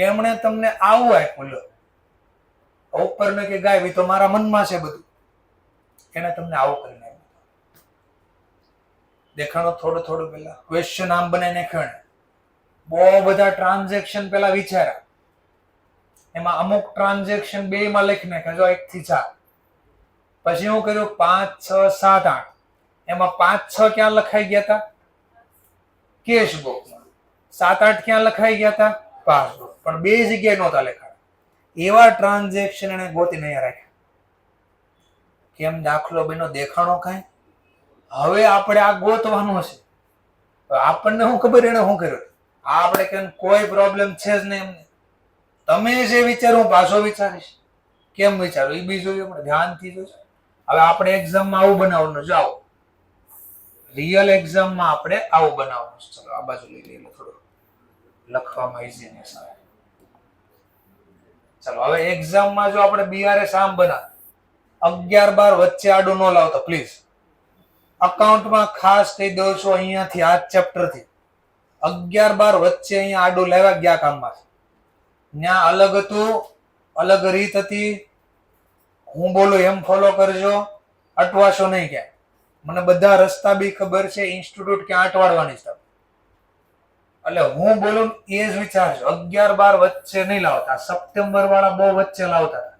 એમણે તમને આવું આપ્યું. લો ઉપર ને કે ગાય તો મારા મનમાં છે બધું, એને તમને આવું કરીને દેખાણો. થોડું થોડું પેલા ક્વેશ્ચન આમ બનાવીને નાખ્યો. બહુ બધા ટ્રાન્ઝેક્શન પેલા વિચાર્યા, એમાં અમુક ટ્રાન્ઝેક્શન બે માં લખી નાખ્યા. જો 1 થી 4. પછી હું કર્યું 5, 6, 7, 8. એમાં 5, 6 ક્યાં લખાઈ ગયા હતા? કેશ બુકમાં. 7, 8 ક્યાં લખાઈ ગયા હતા? પાસબુક. પણ બે જગ્યાએ નહોતા લખાયા. એવા ટ્રાન્ઝેક્શન એને ગોતીને અહીંયા રાખ્યા. કેમ દાખલો બન્યો દેખાણો કાંઈ? હવે આપણે આ ગોતવાનું હશે. આપણને શું ખબર એને શું કર્યું? આપણે કેમ કોઈ પ્રોબ્લેમ છે જ નહીં એમને. તમે જે વિચારો હું પાછો વિચારીશ. કેમ વિચારો એ બી જોયું, આપણે ધ્યાનથી જોઈશું. હવે આપણે એક્ઝામમાં આવું બનાવવાનું. જાઓ રિયલ એક્ઝામમાં આપણે આવું બનાવવાનું. ચલો આ બાજુ લઈ લઈએ, થોડું લખવામાં ઇઝીનેસ આવે. ચલો હવે એક્ઝામમાં જો આપણે બીઆરએસ આમ બનાવ 11-12 વચ્ચે આડું ન લાવતો પ્લીઝ. અકાઉન્ટમાં ખાસ કહી દઉં છું, અહીંયાથી આ ચેપ્ટર થી 11-12 વચ્ચે અહીંયા આડું લેવા ગયા કામમાં. ત્યાં અલગ હતું, અલગ રીત હતી. હું બોલું એમ ફોલો કરજો, અટવાશો નહીં. ક્યાં મને બધા રસ્તા બી ખબર છે, ઇન્સ્ટિટ્યૂટ ક્યાં અટવાડવાની છે. એટલે હું બોલું એ જ વિચારજો. 11-12 વચ્ચે નહીં લાવતા. સપ્ટેમ્બર વાળા બહુ વચ્ચે લાવતા હતા.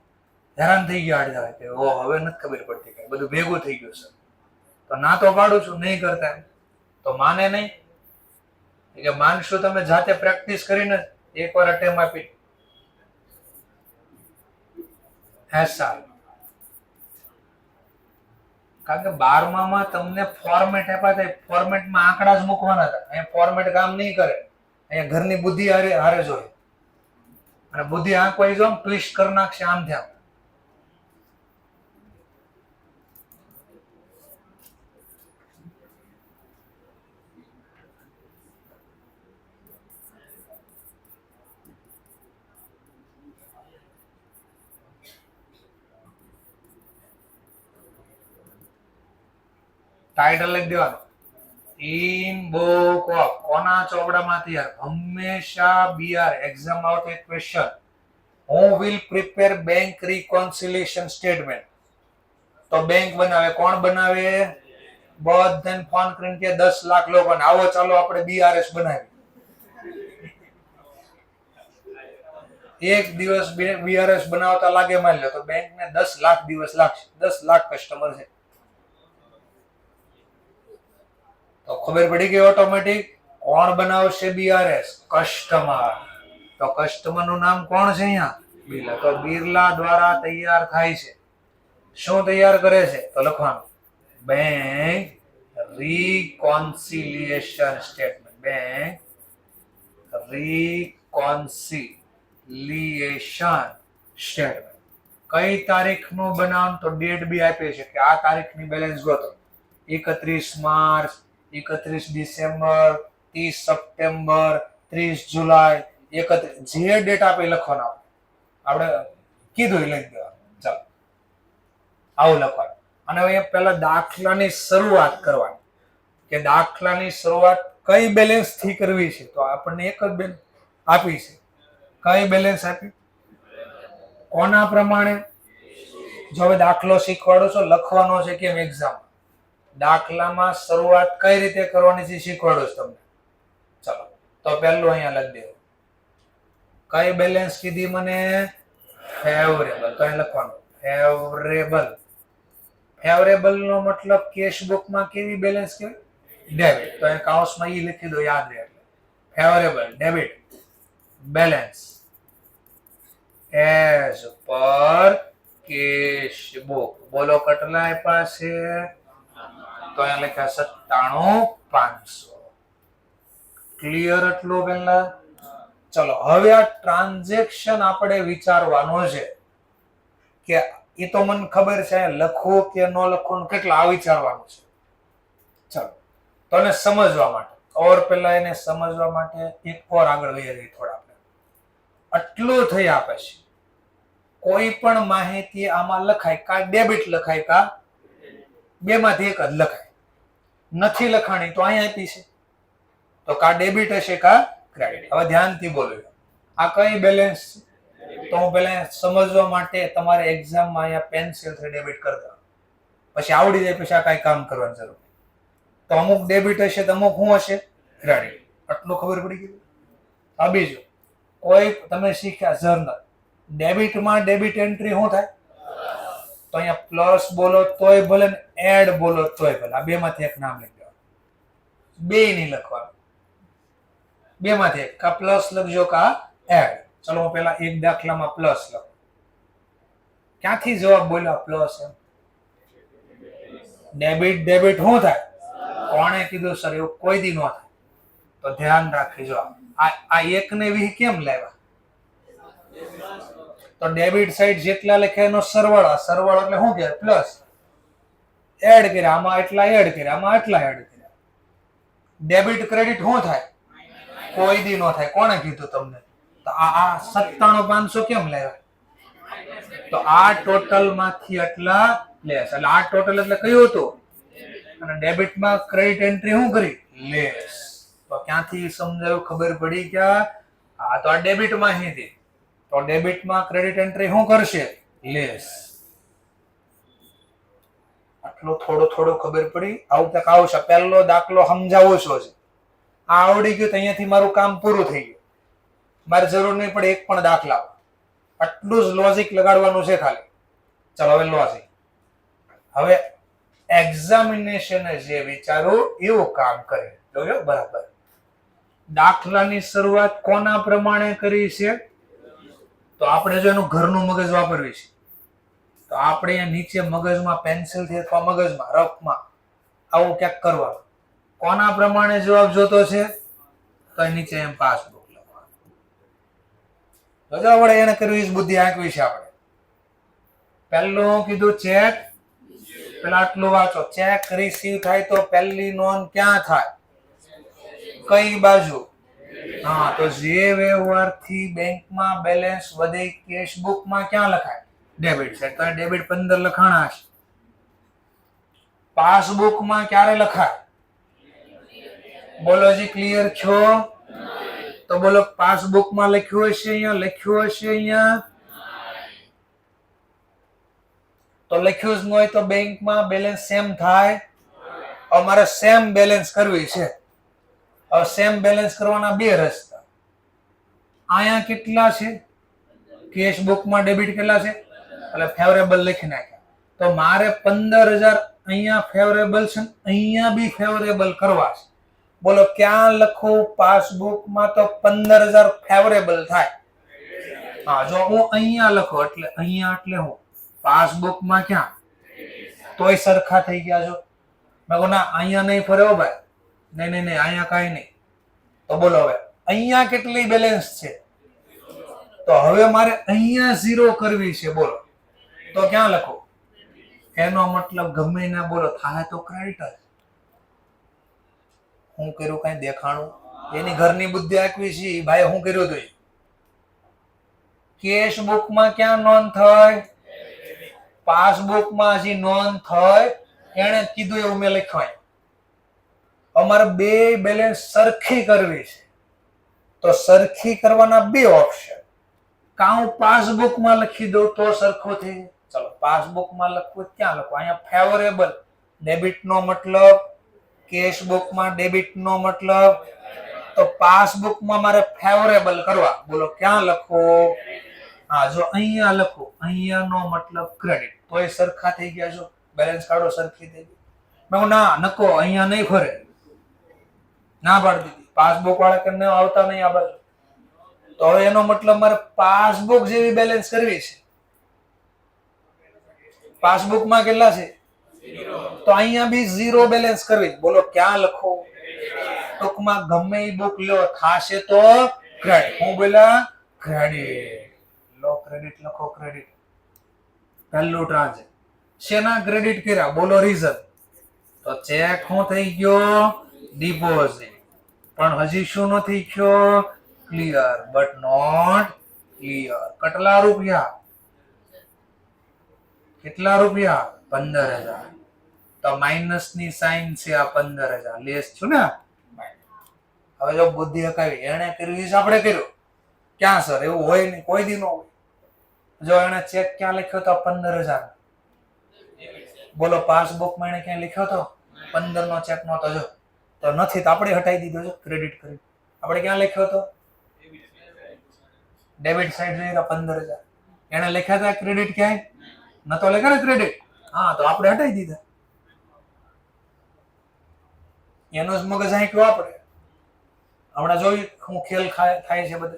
હેરાન થઈ ગયા અડધા કે ઓ હવે નથી ખબર પડતી, કઈ બધું ભેગું થઈ ગયું છે. તો ના તો પાડું છું, નહીં કરતા એમ તો માને નહીં. કે માનશું તમે જાતે પ્રેક્ટિસ કરીને એકવાર અટેમ્પ આપી. હે સારું, કારણ કે 12માં તમને ફોર્મેટ આપ્યા હતા, ફોર્મેટમાં આંકડા જ મૂકવાના હતા. અહીંયા ફોર્મેટ કામ નહીં કરે. અહીંયા ઘરની બુદ્ધિ હારે જોઈએ. અને બુદ્ધિ આંકવાઈ જો ટ્વિસ્ટ કરી નાખશે આમ થયા. ટાઇટલ લખી દેવાનું, ઇન બુક ઓફ. કોના ચોપડામાંથી? યાર હંમેશા બીઆર એક્ઝામ આવતો એક ક્વેશ્ચન, હું will prepare bank reconciliation statement. તો બેંક બનાવે, કોણ બનાવે? બધાને ફોન કરીને કે 10 લાખ લોકોને આવો ચાલો આપણે બીઆરએસ બનાવી. એક દિવસ બીઆરએસ બનાવતા લાગે માની લો તો બેંકને 10 લાખ દિવસ લાગશે. 10 લાખ કસ્ટમર છે તો ખબર પડી ગઈ ઓટોમેટિક. કોણ બનાવશે બીઆરએસ? કસ્ટમર. તો કસ્ટમર નું નામ કોણ છે અહીંયા? બિરલા. તો બિરલા દ્વારા તૈયાર થાય છે. શું તૈયાર કરે છે? તો લખવાનું bank reconciliation statement. Bank reconciliation statement. કઈ તારીખનું બનાવવાનું? તો ડેટ બી આપી છે કે આ તારીખની બેલેન્સ ગોતો. 31 માર્ચ, 31 ડિસેમ્બર, 30 સપ્ટેમ્બર, 30 જુલાઈ, 31 જે ડેટ આપે લખવાનો. આપણે કીધું લખી દેવાનું. ચાલો આવું લખવાનું. અને હવે પહેલા દાખલાની શરૂઆત કરવાની કે દાખલાની શરૂઆત કઈ બેલેન્સ થી કરવી છે. તો આપણને એક જ બેલેન્સ આપી છે. કઈ બેલેન્સ આપી? કોના પ્રમાણે? જો હવે દાખલો શીખવાડો છો, લખવાનો છે કેમ એક્ઝામ, દાખલામાં શરૂઆત કઈ રીતે કરવાની છે શીખવાડું છું તમને. ચલો તો પહેલું અહીંયા લખી દેવું. કઈ બેલેન્સ કીધી મને? ફેવરેબલ. તો અહીં લખવાનું ફેવરેબલ. ફેવરેબલ નો મતલબ કેશ બુકમાં કેવી બેલેન્સ કહેવાય? ડેબિટ. તો અહીં કાઉન્સમાં ઈ લખી દો, યાદ રહે. Favourable debit balance as per cash book. બોલો કેટલા આપ્યા છે? તો અહીંયા લખ્યા 97,500. ક્લિયર એટલું પહેલા? ચલો હવે આ ટ્રાન્ઝેક્શન આપણે વિચારવાનો છે કે એ તો મને ખબર છે લખવું કે ન લખવું, કેટલા આ વિચારવાનું છે. ચલો તો એને સમજવા માટે પહેલા એને સમજવા માટે એક ઓર આગળ વહી રહી થોડા. આપણે આટલું થઈ આપે છે. કોઈ પણ માહિતી આમાં લખાય, કા ડેબિટ લખાય કા બે માંથી એક જ લખાય. નથી લખાણી તો અહીંયા આપી છે તો કા ડેબિટ હશે કા ક્રેડિટ. હવે ધ્યાનથી બોલો, આ કઈ બેલેન્સ? તો હું પહેલા સમજવા માટે તમારે એક્ઝામમાં અહીંયા પેન્સિલ થી ડેબિટ કરતા, પછી આવડી જાય પછી આ કઈ કામ કરવાની જરૂર. તો અમુક ડેબિટ હશે તો અમુક શું હશે? ક્રેડિટ. આટલું ખબર પડી ગયું. આ બીજું કોઈ તમે શીખ્યા જર્નલ, ડેબિટમાં ડેબિટ એન્ટ્રી શું થાય? તો અહીંયા પ્લસ બોલો તોય ભલે, એડ બોલો તોય ભલે. આ બે માંથી એક નામ લખી દેવાનું. બે નહીં લખવાનું, બે માંથી એક. કા પ્લસ લખજો કા એડ. ચલો હું પેલા એક દાખલામાં પ્લસ લખું. ક્યાંથી જવાબ બોલ્યા પ્લસ? ડેબિટ ડેબિટ શું થાય? કોણે કીધું સર? એવું કોઈ દી ન થાય. તો ધ્યાન રાખીજો. આ એક ને 20 કેમ લાવ્યા? તો ડેબિટ સાઈડ જેટલા લખે એનો સરવાળો. સરવાળો એટલે શું કહેવાય? પ્લસ. એડ કર્યા, આમાં એટલા એડ કર્યા, આમાં એટલા એડ કર્યા. ડેબિટ ક્રેડિટ શું થાય? કોઈ દી ન થાય. કોણે કીધું તમને? તો આ 97,500 કેમ લાવ્યા? તો આ ટોટલ માંથી એટલા લેસ. એટલે આ ટોટલ એટલે કયું હતું? અને ડેબિટમાં ક્રેડિટ એન્ટ્રી શું કરી? લેસ. તો ક્યાંથી સમજાયું? ખબર પડી કે આ તો આ ડેબિટ માં હતી. તો ડેબિટમાં ક્રેડિટ એન્ટ્રી શું કરશે? લેસ. આટલો થોડો ખબર પડી. આવું કંઈક આવશે. પહેલો દાખલો સમજાવો છો છે. આ આવડી ગયું તો અહીંયાથી મારું કામ પૂરું થઈ ગયું. મારે જરૂર નહીં પડે એક પણ દાખલા. આટલું જ લોજિક લગાડવાનું છે ખાલી. ચલો હવે લોજિક. હવે એક્ઝામિનેશન જે વિચારો એવું કામ કરે. જોયો બરાબર. દાખલાની શરૂઆત કોના પ્રમાણે કરી છે? તો આપણે જો એનું ઘરનું મગજ વાપરવી છે તો આપણે અહીંયા નીચે મગજમાં પેન્સિલથી અથવા મગજમાં રફમાં આવું ક્યાંક કરવાનું. કોના પ્રમાણે જવાબ જોતો છે? તો નીચે એમ પાસબુક લખવાનું. જો આપણે એને કરવી બુદ્ધિ આંકવી છે આપણે. પહેલું કીધું ચેક. પેલા આટલું વાંચો. ચેક રિસીવ થાય તો પહેલી નોંધ ક્યાં થાય? કઈ બાજુ? હા, તો જે વ્યવહારથી બેંકમાં બેલેન્સ વધે કેશ બુકમાં ક્યાં લખાય? Debit side. તો ડેબિટ 15 લખાણા છે. પાસબુકમાં ક્યારે લખાય? બોલો જી, ક્લિયર છો? તો બોલો પાસબુકમાં લખ્યું હશે અહીંયા? લખ્યું હશે અહીંયા? તો લખ્યું જ ન હોય તો બેંકમાં બેલેન્સ સેમ થાય? અમારે સેમ બેલેન્સ કરવી છે. હવે સેમ બેલેન્સ કરવાના બે રસ્તા. અહીંયા કેટલા છે? કેશ બુકમાં ડેબિટ કેટલા છે? એટલે ફેવરેબલ લખી નાખ્યા. તો મારે 15,000 અહીંયા ફેવરેબલ છે, અહીંયા બી ફેવરેબલ કરવા છે. બોલો ક્યાં લખું? પાસબુકમાં તો 15,000 ફેવરેબલ થાય. હા, જો હું અહીંયા લખું એટલે અહીંયા એટલે હું પાસબુકમાં ક્યાં? તોય સરખા થઈ ગયા. છો મેં કહું ના અહીંયા નહીં ફરે હો ભાઈ. નહીં, અહીંયા કાંઈ નહીં. તો બોલો હવે અહીંયા કેટલી બેલેન્સ છે? તો હવે મારે અહીંયા 0 કરવી છે. બોલો તો ક્યાં લખો? એનો મતલબ ગમે ના બોલો થાય તો ક્રેડિટ જ. હું કર્યું કઈ દેખાણું? એની ઘરની બુદ્ધિ આંકવી છે ભાઈ. હું કર્યું હતું? કેશ બુકમાં ક્યાં નોંધ થઈ? પાસબુકમાં હજી નોંધ થઈ. એને કીધું એવું મેં લખ્યું. અમારે બે બેલેન્સ સરખી કરવી છે. તો સરખી કરવાના બે ઓપ્શન. કાં હું પાસબુકમાં લખી દઉં તો સરખો થઈ. ચલો પાસબુકમાં લખવું ક્યાં લખવું? અહીંયા ફેવરેબલ. ડેબિટ નો મતલબ કેશ બુકમાં ડેબિટ નો મતલબ. તો પાસબુકમાં મારે ફેવરેબલ કરવા. બોલો ક્યાં લખો? હા, જો અહીંયા લખો. અહીંયા નો મતલબ ક્રેડિટ. તો એ સરખા થઈ ગયા. છો બેલેન્સ કાઢો સરખી થઈ ગઈ. મેં ના નકો અહીંયા નહીં ફરે. ના પાડી દીધી. પાસબુક વાળા કે આવતા નહીં આ બાજુ. તો હવે એનો મતલબ મારે પાસબુક જેવી બેલેન્સ કરવી છે. પાસબુકમાં કેટલા છે? તો અહીંયા બી 0 બેલેન્સ કરવી. બોલો ક્યાં લખો? ટૂંકમાં ગમે એ બુક લો થાશે તો ક્રેડિટ. હું બોલા ક્રેડિટ. લો ક્રેડિટ લખો. ક્રેડિટ પહેલું ટ્રાન્ઝેક્શન. શેના ક્રેડિટ કર્યા? બોલો રીઝન. તો ચેક શું થઈ ગયો? ડિપોઝિટ. પણ હજી શું નથી થયો? Clear but not clear. કેટલા રૂપિયા? કેટલા રૂપિયા? 15,000. તો માઇનસ ની સાઇન છે આ 15,000. લેસ છું ને. હવે જો બુદ્ધિ હકાવી. એને કર્યું છે આપણે કર્યું. ક્યાં સર એવું હોય નહીં? કોઈ દી ન હોય. જો એને ચેક ક્યાં લખ્યો તો 15,000. બોલો પાસબુકમાં એને ક્યાં લખ્યો તો 15 નો ચેક નહોતો. જો તો નથી તો આપણે હટાવી દીધો છે ક્રેડિટ કરી. આપણે ક્યાં લખ્યો તો? ડેબિટ સાઈડ જોઈએ 15,000. એને લખ્યા હતા ક્રેડિટ ક્યાંય નતો લખ્યા ને ક્રેડિટ. હા, તો આપણે હટાવી દીધા. એનો જ મગજ અહીં કયો આપણે. હમણાં જોઈ હું ખેલ થાય છે બધે.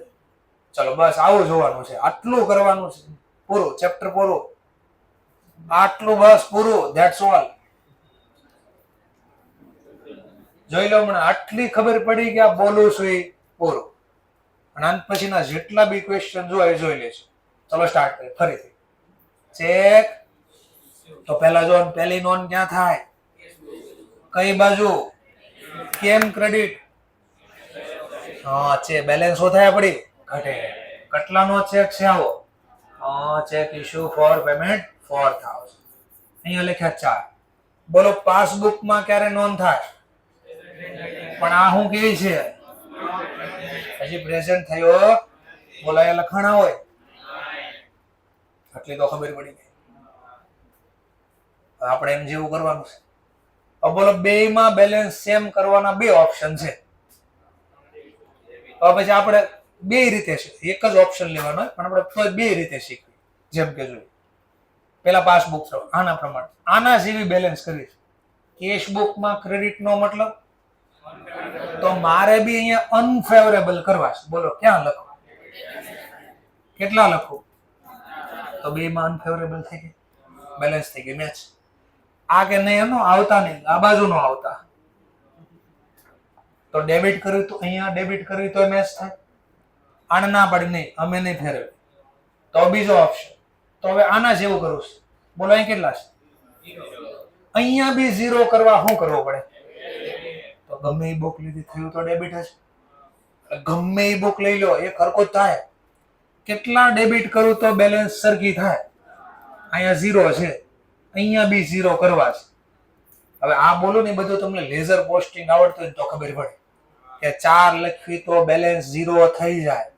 ચલો બસ આવું જોવાનું છે, આટલું કરવાનું છે, પૂરું ચેપ્ટર પૂરું, આટલું બસ પૂરું, ધેટ્સ ઓલ. જોઈ લો મને આટલી ખબર પડી કે આ બોલું છું એ પૂરું. અને આના પછીના જેટલા બી ક્વેશ્ચન જો એ જોઈ લેશું. ચલો સ્ટાર્ટ કરીએ ફરીથી. ચેક. તો પહેલા જો પહેલી નોંધ ક્યાં થાય? કઈ બાજુ? કેમ ક્રેડિટ? હા છે બેલેન્સ શું થાય આપડી? ઘટે. કેટલાનો ચેક છે આવો? Cheque issue for payment 4000. અહીંયા લખ્યા 4. બોલો પાસબુકમાં ક્યારે નોંધ થાય? પણ આ શું કે છે? હજી પ્રેઝન્ટ થયો બોલાય લખાણા હોય આટલી તો ખબર પડી ગઈ. આપણે એમ જેવું કરવાનું છે. બોલો બેયમાં બેલેન્સ સેમ કરવાના બે ઓપ્શન છે. તો પછી આપણે બે રીતે એક જ ઓપ્શન લેવાનો હોય પણ આપણે બે રીતે શીખવી. જેમ કે જો પેલા પાસબુક આના પ્રમાણે આના જેવી બેલેન્સ કરવી. કેશબુકમાં ક્રેડિટ નો મતલબ તો મારે બી અહીંયા અનફેવરેબલ કરવા છે. બોલો ક્યાં લખો? કેટલા લખો? તો બે માં અનફેવરેબલ થઈ ગઈ, બેલેન્સ થઈ ગઈ મેચ. આ કે નહીં એનો આવતા નહીં, આ બાજુ નો આવતા. તો ડેબિટ કર્યું તો અહીંયા ડેબિટ કર્યું તો મેચ થાય. આને ના પાડી નહીં અમે નહીં ફેરવી તો બીજો ઓપ્શન. તો હવે આના જેવું કરવું છે. બોલો અહીં કેટલા છે? અહીંયા બી 0 કરવા શું કરવું પડે? તો ગમે એ બુક લીધી થયું તો ડેબિટ હશે. ગમે એ બુક લઈ લો એ ખરકો જ થાય. કેટલા ડેબિટ કરું તો બેલેન્સ સરખી થાય? અહીંયા 0 છે, અહીંયા બી 0 કરવા છે. હવે આ બોલો ને બધું તમને લેઝર પોસ્ટિંગ આવડતું હોય તો ખબર પડે કે 4 લખવી તો બેલેન્સ 0 થઈ જાય.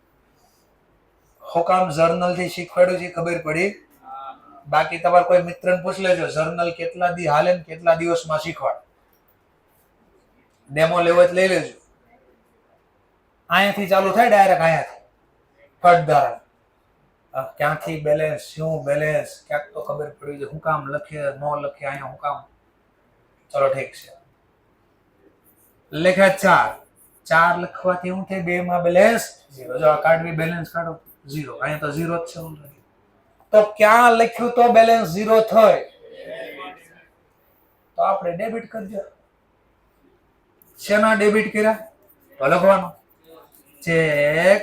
હોકામ જર્નલ થી શીખવાડ્યું છે ખબર પડી. બાકી તમારે કોઈ મિત્રને પૂછ લેજો જર્નલ કેટલા દી હાલે ને કેટલા દિવસમાં શીખવાડે. ડેમો લેવો જ લઈ લેજો. અહીંયાથી ચાલુ થાય ડાયરેક્ટ અહીંયાથી કટધારણ. ક્યાંથી બેલેન્સ, શું બેલેન્સ, ક્યાંક તો ખબર પડી જાય. હું કામ લખે ન લખે અહીંયા હું કામ. ચલો ઠીક છે. લખ્યા 4 લખવાથી શું થાય? બે માં બેલેન્સ 0. જો આ કાઢવી બેલેન્સ કાઢો 0. અહીંયા તો 0 જ છે ઓલરેડી. તો ક્યાં લખ્યું તો બેલેન્સ 0 થાય? તો આપણે ડેબિટ કરજો. શેના ડેબિટ કર્યા? તો લખવાનું cheque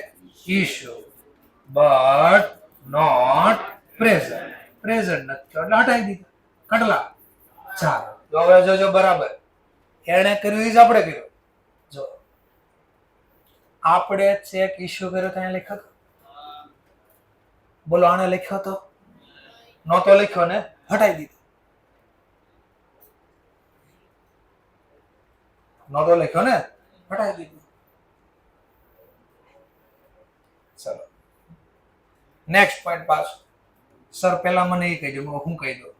issue but not present. Present નથી એટલે હટાવી દીધું. કેટલા? 4. જો હવે જોજો બરાબર એને કર્યું જ આપણે કર્યું. જો આપણે ચેક ઇશ્યુ કર્યો તો અહીંયા લખ્યો. બોલો આને લખ્યો તો નહોતો લખ્યો ને હટાવી દીધો. નહોતો લખ્યો ને હટાવી દીધો. ચલો નેક્સ્ટ પોઈન્ટ પાછો. સર પેલા મને એ કહેજો હું કહી દઉં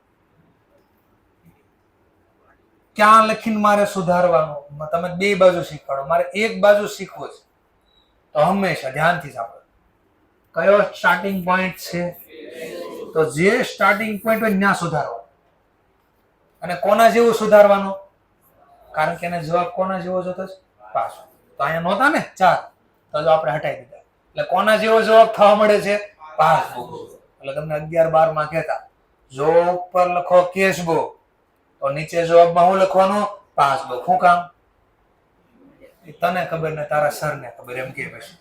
ક્યાં લખીને મારે સુધારવાનું. તમે બે બાજુ શીખવાડો, મારે એક બાજુ શીખવું છે. તો હંમેશા ધ્યાનથી સાંભળો. કયો સ્ટાર્ટિંગ પોઈન્ટ છે? તો જે સ્ટાર્ટિંગ પોઈન્ટ હોય ત્યાં સુધારવાનો. અને કોના જેવું સુધારવાનું? કારણ કે એને જવાબ કોના જેવો જોતો છે? પાછો. તો અહીંયા નહોતા ને 4, તો જો આપણે હટાવી દીધા. એટલે કોના જેવો જવાબ થવા મળે છે? પાસબુક. એટલે તમને 11 12 માં કહેતા જો ઉપર લખો કેશબુક તો નીચે જવાબમાં શું લખવાનું? પાસબુક. શું કામ? તને ખબર ને તારા સર ને ખબર એમ કે પછી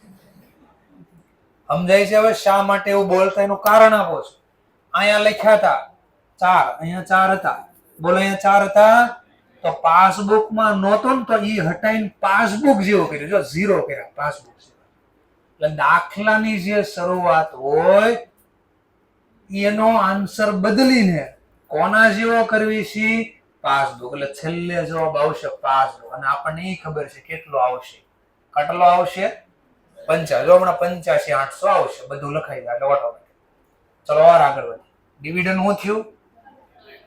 સમજાય છે. હવે શા માટે એવું બોલતા એનું કારણ આપો છો. અહીંયા લખ્યા હતા 4, અહીંયા 4 હતા. બોલો અહીંયા 4 હતા તો પાસબુકમાં નહોતો ને તો એ હટાઈને પાસબુક જેવો કર્યો. જો 0 કર્યા પાસબુક. એટલે દાખલાની જે શરૂઆત હોય એનો આન્સર બદલીને કોના જેવો કરવી છે? પાસબુક. એટલે છેલ્લે જવાબ આવશે પાસબુક. અને આપણને એ ખબર છે કેટલો આવશે. કેટલો આવશે? 50. જો હમણાં 85 800 આવશે. બધું લખાઈ જાય એટલે ઓટોમેટિક. ચલો વાર આગળ વધીએ. ડિવિડન્ડ શું થયું?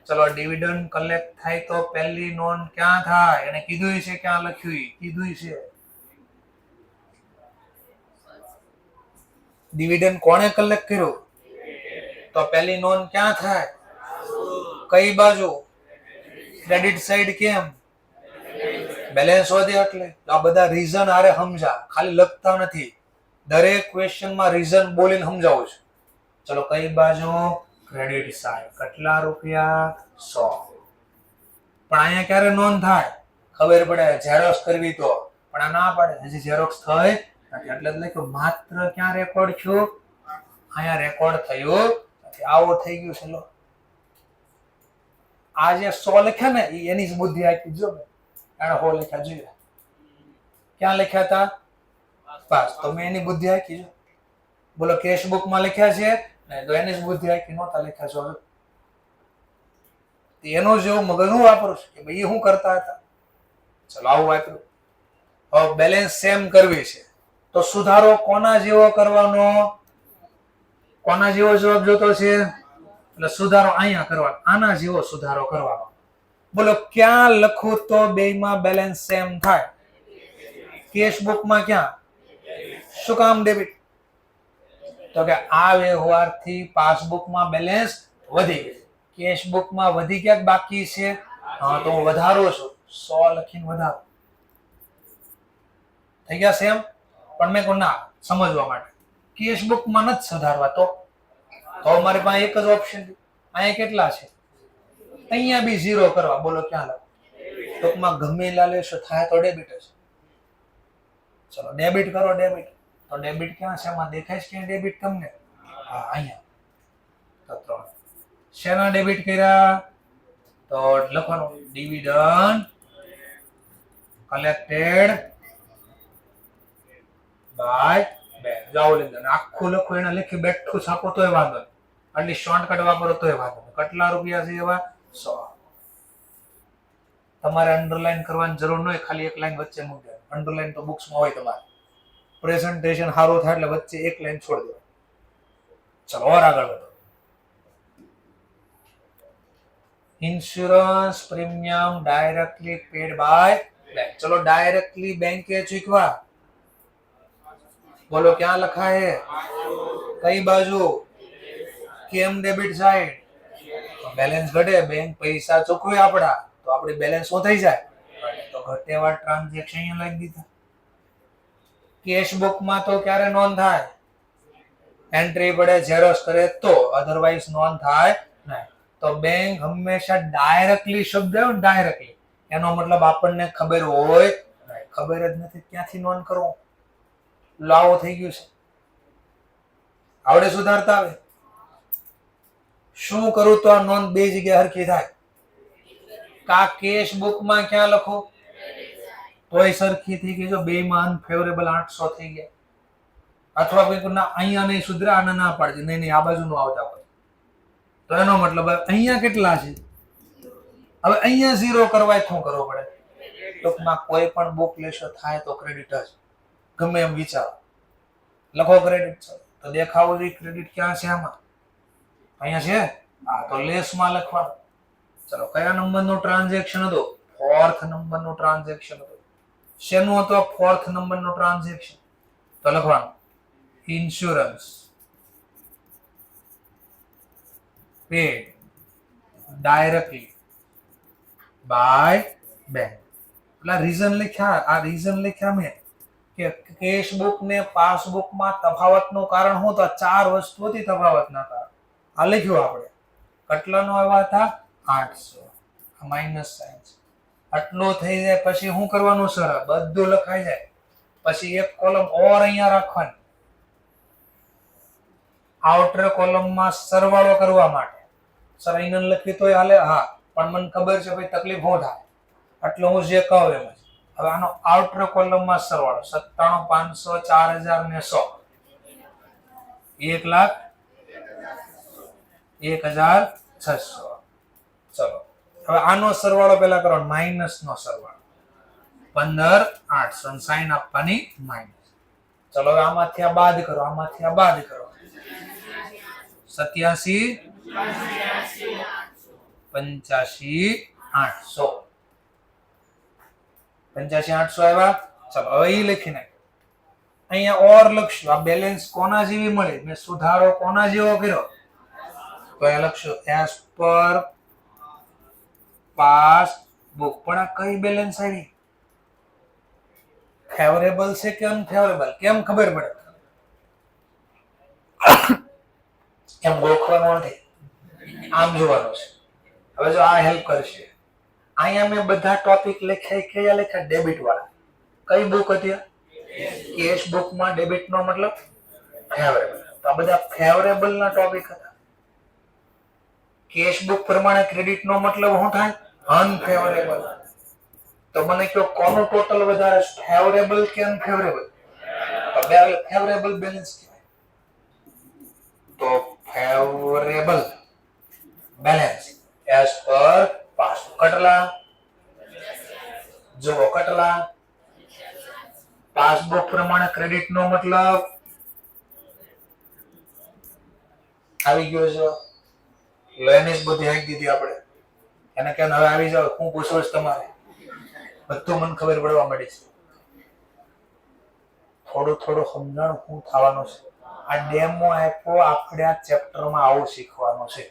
ચલો ડિવિડન્ડ કલેક્ટ થાય તો પહેલી નોંધ ક્યાં થાય? એને કીધું છે ક્યાં લખ્યું? કીધું છે. ડિવિડન્ડ કોણે કલેક્ટ કર્યો? તો પહેલી નોંધ ક્યાં થાય? કઈ બાજુ? Credit side. કેમ? બેલેન્સ વધે એટલે. આ બધા રીઝન આરે સમજા, ખાલી લખતા નથી. દરેક ક્વેશ્ચનમાં રીઝન બોલીને સમજાવું છું. ચલો કઈ બાજુ ક્રેડિટ સાઈડ, કેટલા રૂપિયા 100. પણ અહીંયા ક્યારે નોંધ થાય ખબર પડે ઝેરોક્સ કરવી તો, પણ આ ના પાડે હજી ઝેરોક્સ થઈ નથી એટલે લખ્યું માત્ર ક્યાં રેકોર્ડ થયું, અહીંયા રેકોર્ડ થયું નથી. આવો થઈ ગયું છે. લો આ જે 100 લખ્યા ને એની જ બુદ્ધિ આપી જો એને 100 લખ્યા જોઈએ ક્યાં લખ્યા હતા પાસ, તો મેં એની બુદ્ધિ આપી જો. બોલો કેશ બુક માં લખ્યા છે ને તો એની જ બુદ્ધિ આપી નહોતા લખ્યા છો. એનો જેવું મગજ હું વાપરું છું કે ભાઈ શું કરતા હતા. ચલો આવું વાપર્યું. હવે બેલેન્સ સેમ કરવી છે તો સુધારો કોના જેવો કરવાનો, કોના જેવો જવાબ જોતો છે એટલે સુધારો અહીંયા કરવાનો, આના જેવો સુધારો કરવાનો. બોલો ક્યાં લખું તો બેયમાં બેલેન્સ સેમ થાય? કેશ બુકમાં ક્યાં? શું કામ ડેબિટ? તો કે આ વ્યવહારથી પાસબુકમાં બેલેન્સ વધી ગયું, કેશ બુકમાં વધી ક્યાંક બાકી છે. હા તો હું વધારો છું 100 લખીને વધારો થઈ ગયા સેમ. પણ મેં કહું ના સમજવા માટે કેશ બુકમાં નથી સુધારવા તો મારી પાસે એક જ ઓપ્શન અહીંયા કેટલા છે અહીંયા બી 0 કરવા. બોલો ક્યાં લખો? ટૂંકમાં ગમે લેશો થાય તો ડેબિટ જ. ચલો ડેબિટ કરો. ડેબિટ તો ડેબિટ ક્યાં છે? એમાં દેખાય છે કે ડેબિટ તમને? હા અહીંયા. તો 3 શેના ડેબિટ કર્યા? તો લખવાનું ડિવિડન્ડ કલેક્ટેડ બાય બેંક. જાઓ લીધું આખું લખો એને લખી બેઠું છાપો તોય વાંધો નહીં, આટલી શોર્ટકટ વાપરો તોય વાંધો નહીં. કેટલા રૂપિયા છે એવા? 100. તમારે અંડરલાઈન કરવાની જરૂર ન હોય, ખાલી એક લાઈન વચ્ચે મૂકી દે. અંડરલાઈન તો બુક્સમાં હોય તમારે. પ્રેઝન્ટેશન સારું થાય એટલે વચ્ચે એક લાઈન છોડી દો. ચલો ઓર આગળ વધો. Insurance premium directly paid by bank. ચલો ડાયરેક્ટલી બેંકે ચૂકવા. બોલો ક્યાં લખાય? કઈ બાજુ? કેમ ડેબિટ સાઈડ? બેલેન્સ ઘટે, બેંક પૈસા ચૂકવે આપડા તો આપડી બેલેન્સ શું થઈ જાય? તો ઘટેવા ટ્રાન્ઝેક્શન અહીંયા લખી દીધા. કેશ બુકમાં તો ક્યારે નોંધ થાય? એન્ટ્રી પડે ઝેરોક્સ કરે તો, અધરવાઇઝ નોંધ થાય નહીં. તો બેંક હંમેશા ડાયરેક્ટલી શબ્દ આવ્યો ને ડાયરેક્ટલી એનો મતલબ આપણને ખબર હોય નહીં. ખબર જ નથી ક્યાંથી નોંધ કરવો. લાવો થઈ ગયું છે. આવડે સુધારતા આવે? શું કરું તો આ નોંધ બે જગ્યાએ હરખી થાય? કા કેશ બુકમાં ક્યાં લખો તોય સરખી થઈ ગઈ. જો બેમાં અનફેવરેબલ 800 થઈ ગયા. અથવા કોઈ ના અહીંયા નહીં સુધરે, આને ના પાડજે નહીં નહીં આ બાજુ નું આવતા હોય તો એનો મતલબ અહીંયા કેટલા છે? હવે અહીંયા 0 કરવાય શું કરવો પડે? ટૂંકમાં કોઈ પણ બુક લેશો થાય તો ક્રેડિટ જ. ગમે એમ વિચારો લખો ક્રેડિટ છે તો દેખાવું જોઈએ ક્રેડિટ ક્યાં છે આમાં? અહીંયા છે. હા તો લેસમાં લખવાનું. ચલો કયા નંબરનું ટ્રાન્ઝેક્શન હતું? 4th નંબરનું ટ્રાન્ઝેક્શન હતું. શેનું હતું? 4th નંબરનું ટ્રાન્ઝેક્શન. તો લખવાનું insurance paid directly by bank. એટલે રીઝન લખ્યા. આ રીઝન લખ્યા મેં કે કેશ બુક ને પાસબુક માં તફાવતનું કારણ શું? તો 4 વસ્તુ હતી તફાવતના કારણ. આ લખ્યું આપણે. કેટલાનો આવ્યા હતા? 800. માઇનસ સાઇન આટલો થઈ જાય પછી શું કરવાનું સર? બધું લખાઈ જાય. પછી એક કોલમ ઓર અહીંયા રાખવાની. આઉટર કોલમમાં સરવાળો કરવા માટે. સર અહીંયા લખી તોય હાલે? હા પણ મને ખબર છે ભાઈ તકલીફ શું થાય એટલે હું જે કહું એમ જ. હવે આનો આઉટર કોલમમાં સરવાળો 97 500 4000 ને 100 1,01,600. ચલો હવે આનો સરવાળો પેલા કરો, માઇનસ નો સરવાળો 15,800 સાઈન આપવાની માઇનસ. ચલો હવે આમાંથી આ બાદ કરો, આમાંથી આ બાદ કરો. 87 85,800 85,800 આવ્યા. ચલો હવે એ લખી નાખ. અહીંયા ઓર લખશું. આ બેલેન્સ કોના જેવી મળી? મેં સુધારો કોના જેવો કર્યો? તો એ લખશું એસ પર પાસબુક. પણ આ કઈ બેલેન્સ આવી? ફેવરેબલ છે કે અનફેવરેબલ? કેમ ખબર પડે? એમ ગોખવાનું નથી, આમ જોવાનું છે. હવે જો આ હેલ્પ કરશે. અહીંયા મેં બધા ટોપિક લખ્યા, કયા લખ્યા? ડેબિટ વાળા. કઈ બુક હતી? કેશ બુકમાં ડેબિટ નો મતલબ ફેવરેબલ. તો આ બધા ફેવરેબલ ના ટોપિક હતા. કેશ બુક પ્રમાણે ક્રેડિટ નો મતલબ શું થાય? અનફેવરેબલ. તો મને કયો કોનું ટોટલ વધારે, ફેવરેબલ કે અનફેવરેબલ? તો ફેવરેબલ બેલેન્સ કહેવાય. તો favourable balance as per pass કટલા જો કટલા પાસબુક પ્રમાણે ક્રેડિટ નો મતલબ આવી ગયો છે. લેનિસ બધી હાંકી દીધી આપણે. એને કે હવે આવી જાવ, હું પૂછવું છે તમારે, બધું મને ખબર પડવા માંડી છે. થોડું થોડું સમજણ શું થવાનું છે. આ ડેમો આપ્યો, આપણે આ ચેપ્ટરમાં આવું શીખવાનું છે.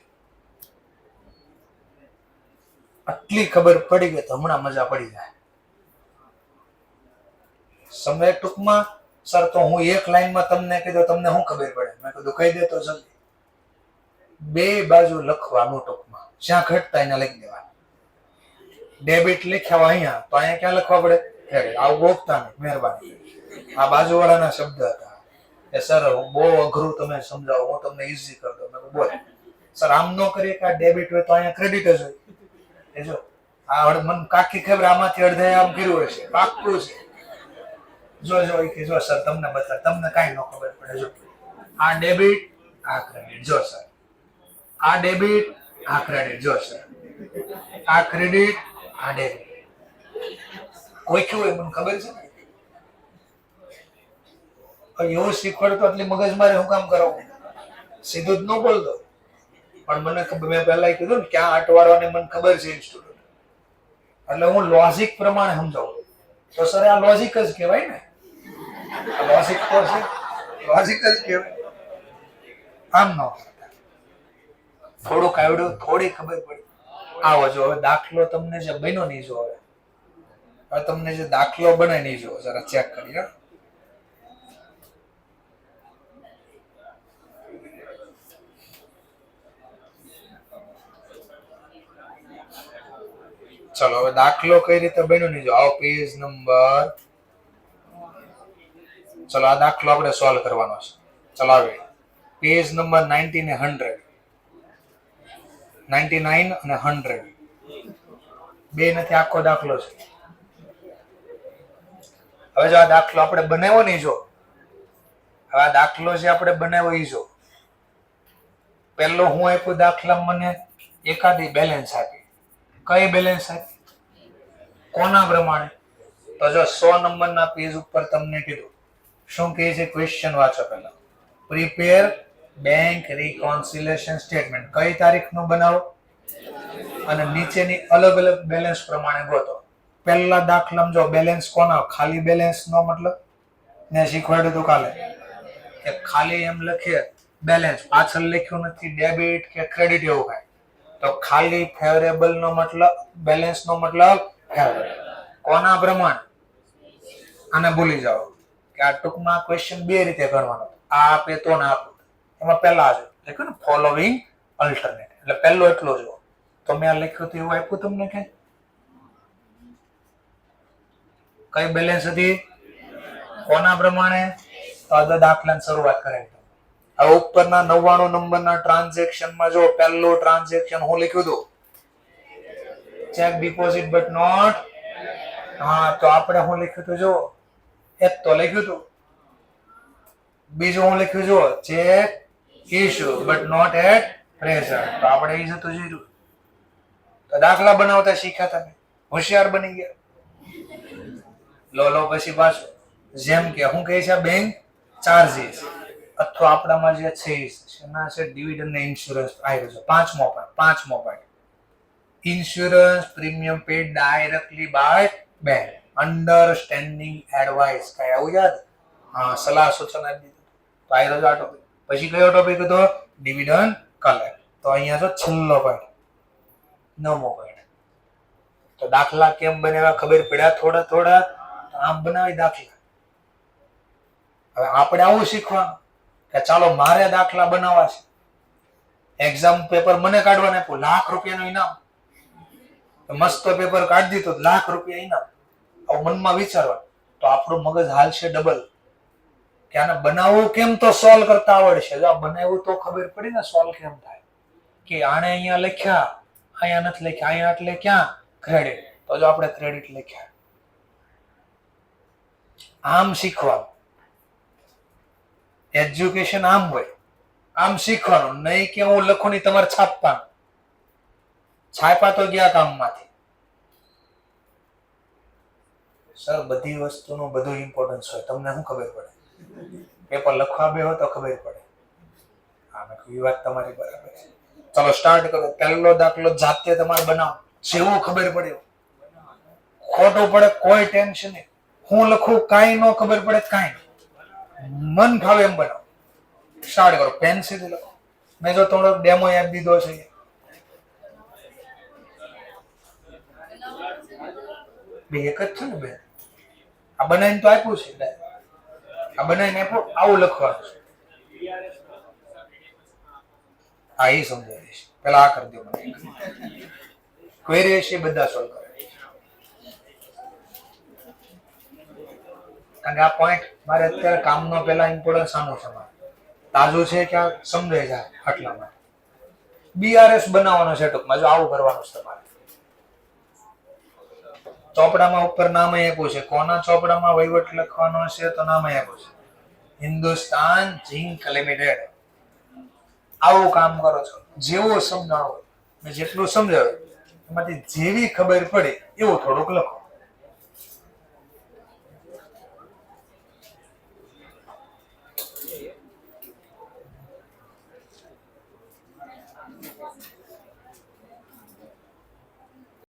આટલી ખબર પડી ગઈ તો હમણાં મજા પડી જાય. સમય ટૂંકમાં સર તો હું એક લાઈનમાં તમને કીધું, તમને શું ખબર પડે? મેં કીધું કહી દે તો જલ્દી. બે બાજુ લખવાનું ટૂંકમાં, જ્યાં ઘટતા એને લખી દેવાનું. ડેબિટ લખ્યા અહીંયા, તો અહીંયા ક્યાં લખવા પડે? આવું ગોખતા નહીં, મહેરબાની. આ બાજુવાળાના શબ્દ હતા એ સર બહુ અઘરું તમે સમજાવો, હું તમને ઈઝી કરી દઉં. મેં બોલ સર આમ ન કરીએ કે આ ડેબિટ હોય તો અહીંયા ક્રેડિટ જ હોય. એ જો આ મને કાકી ખબર, આમાંથી અડધે આમ કર્યું હશે, પાક્કું છે. જો કે જો સર તમને બતા, તમને કાંઈ ન ખબર પડે. જો આ ડેબિટ, આ ક્રેડિટ. જો સર આ ડેબિટ, આ ક્રેડિટ. જો સર આ ક્રેડિટ, આ ડેબિટ. કોઈ કેવું હોય મને ખબર છે. એવું શીખવાડતો એટલી મગજમારી હું કામ કરાવું? સીધું જ ન બોલતો. પણ મને ખબર, મેં પહેલા કીધું ને ક્યાં અટવાડવાની મને ખબર છે ઇન્સ્ટિટ્યૂટ. એટલે હું લોજિક પ્રમાણે સમજાવું. તો સર આ લોજિક જ કહેવાય ને. લોજિક તો છે, લોજિક જ કહેવાય. આમ ન થોડુંક આવડ્યું, થોડી ખબર પડી. આવો જો હવે દાખલો તમને જે બન્યો નહીં, જો હવે તમને જે દાખલો બને નહીં, જો જરા ચેક કરીએ. ચલો હવે દાખલો કઈ રીતે બન્યો નહીં, જો આવો પેજ નંબર. ચલો આ દાખલો આપણે સોલ્વ કરવાનો છે. ચલો આવે પેજ નંબર 90 ને 100, 99 અને 100 બે નથી, આખો દાખલો છે. હવે જો આ દાખલો આપણે બનાવ્યો નહીં, જો હવે આ દાખલો જે આપણે બનાવ્યો એ જો પહેલો હું આપ્યો દાખલા, મને એકાદી બેલેન્સ આપી. કઈ બેલેન્સ આપી? કોના પ્રમાણે? તો જો 100 નંબરના પેજ ઉપર તમને કીધું શું કહે છે? ક્વેશ્ચન વાંચો પહેલા. Prepare bank reconciliation statement. કઈ તારીખનું બનાવો અને નીચેની અલગ અલગ બેલેન્સ પ્રમાણે ગોતો. પહેલા દાખલામાં જો બેલેન્સ કોના, ખાલી બેલેન્સ નો મતલબ ને શીખવાડ્યું હતું કાલે કે ખાલી એમ લખીએ બેલેન્સ, પાછળ લખ્યું નથી ડેબિટ કે ક્રેડિટ એવું કાંઈ. તો ખાલી ફેવરેબલ નો મતલબ, બેલેન્સ નો મતલબ ફેવરેબલ. કોના પ્રમાણે? આને ભૂલી જાઓ કે આ ટૂંકમાં ક્વેશ્ચન બે રીતે કરવાનો. આ આપે તો ના આપો. એમાં પહેલા જ લખ્યું ને ફોલોવિંગ અલ્ટરનેટ, એટલે પહેલો એટલો જો. તો મેં આ લખ્યું હતું એવું આપ્યું તમને કે કઈ બેલેન્સ હતી, કોના પ્રમાણે? તો દાખલાની શરૂઆત કરાવી. હવે ઉપરના 99 નંબરના ટ્રાન્ઝેક્શનમાં જો પહેલું ટ્રાન્ઝેક્શન હું લખ્યું હતું ચેક ડિપોઝિટ બટ નોટ. હા તો આપણે હું લખ્યું હતું જો એક તો લખ્યું હતું. બીજું હું લખ્યું જો cheque issue but not at present. તો આપણે એ જ હતું જોયું. તો દાખલા બનાવતા શીખ્યા તમે, હોશિયાર બની ગયા. લો પછી પાછું જેમ કે હું કહે છે બેંક ચાર્જીસ અથવા આપણામાં જે છે એના છે ડિવિડન્ડ ને ઇન્સ્યોરન્સ આવ્યો છે. પાંચમો point insurance premium paid directly by bank understanding advice. કઈ આવું યાદ? હા, સલાહ સૂચન આપી દીધું. તો આવ્યો આ ટોપિક. પછી કયો ટોપિક હતો? Dividend collect. તો અહીંયા જો છેલ્લો પોઈન્ટ, 9મો પોઈન્ટ. તો દાખલા કેમ બનાવ્યા ખબર પડ્યા? થોડા આમ બનાવી દાખલા. હવે આપણે આવું શીખવાનું કે ચાલો મારે દાખલા બનાવવા છે એક્ઝામ પેપર મને કાઢવાને આપ્યું, ₹1,00,000 ઇનામ. મસ્ત પેપર કાઢી દીધું, ₹1,00,000 ઇનામ. હવે મનમાં વિચારવા તો આપણું મગજ હાલશે ડબલ કે આને બનાવવું કેમ, તો સોલ્વ કરતા આવડશે. જો બનાવ્યું તો ખબર પડી ને સોલ્વ કેમ થાય. કે આને અહીંયા લખ્યા, અહીંયા નથી લખ્યા, અહીંયા એટલે ક્યાં ક્રેડિટ, તો જો આપણે ક્રેડિટ લખ્યા. આમ શીખવાનું. એજ્યુકેશન આમ હોય, આમ શીખવાનું, નહીં કે હું લખું ની તમારે છાપવાનું. છાપા તો ગયા કામમાંથી. સર બધી વસ્તુનું બધું ઇમ્પોર્ટન્સ હોય, તમને શું ખબર પડે? પેપર લખવા બે હોય તો ખબર પડે. હા મેં કહ્યું વાત તમારી બરાબર છે. ચલો સ્ટાર્ટ કરો. પહેલો દાખલો જાતે તમારે બનાવો, જેવું ખબર પડે. ખોટું પડે કોઈ ટેન્શન નહીં. હું લખું કાંઈ ન ખબર પડે કાંઈ, મન ફાવે એમ બનાવો. સ્ટાર્ટ કરો. પેન્સિલ લખો. મેં જો થોડો ડેમો આપી દીધો છે. બે એક જ છે ને બે. આ બનાવીને તો આપ્યું છે, આ બનાવીને આપ્યું, આવું લખવાનું છે. હા એ સમજાવીશ. પેલા આ કરી દો મને. ક્વેરી છે બધા સોલ્વ કરે. કારણ કે આ પોઈન્ટ મારે અત્યારે કામનો પેલા ઇમ્પોર્ટન્સ આનું છે. તાજું છે કે આ સમજાય જાય આટલા માટે. BRS બનાવવાનો છે ટૂંકમાં. જો આવું કરવાનું છે તમારે. ચોપડામાં ઉપર નામ આપ્યું છે. કોના ચોપડામાં વહીવટ લખવાનો છે તો નામ આપ્યું છે હિન્દુસ્તાન ઝિંક લિમિટેડ. આવું કામ કરો છો. જેવું સમજાવો, મેં જેટલું સમજાવ્યું એમાંથી જેવી ખબર પડે એવું થોડુંક લખો.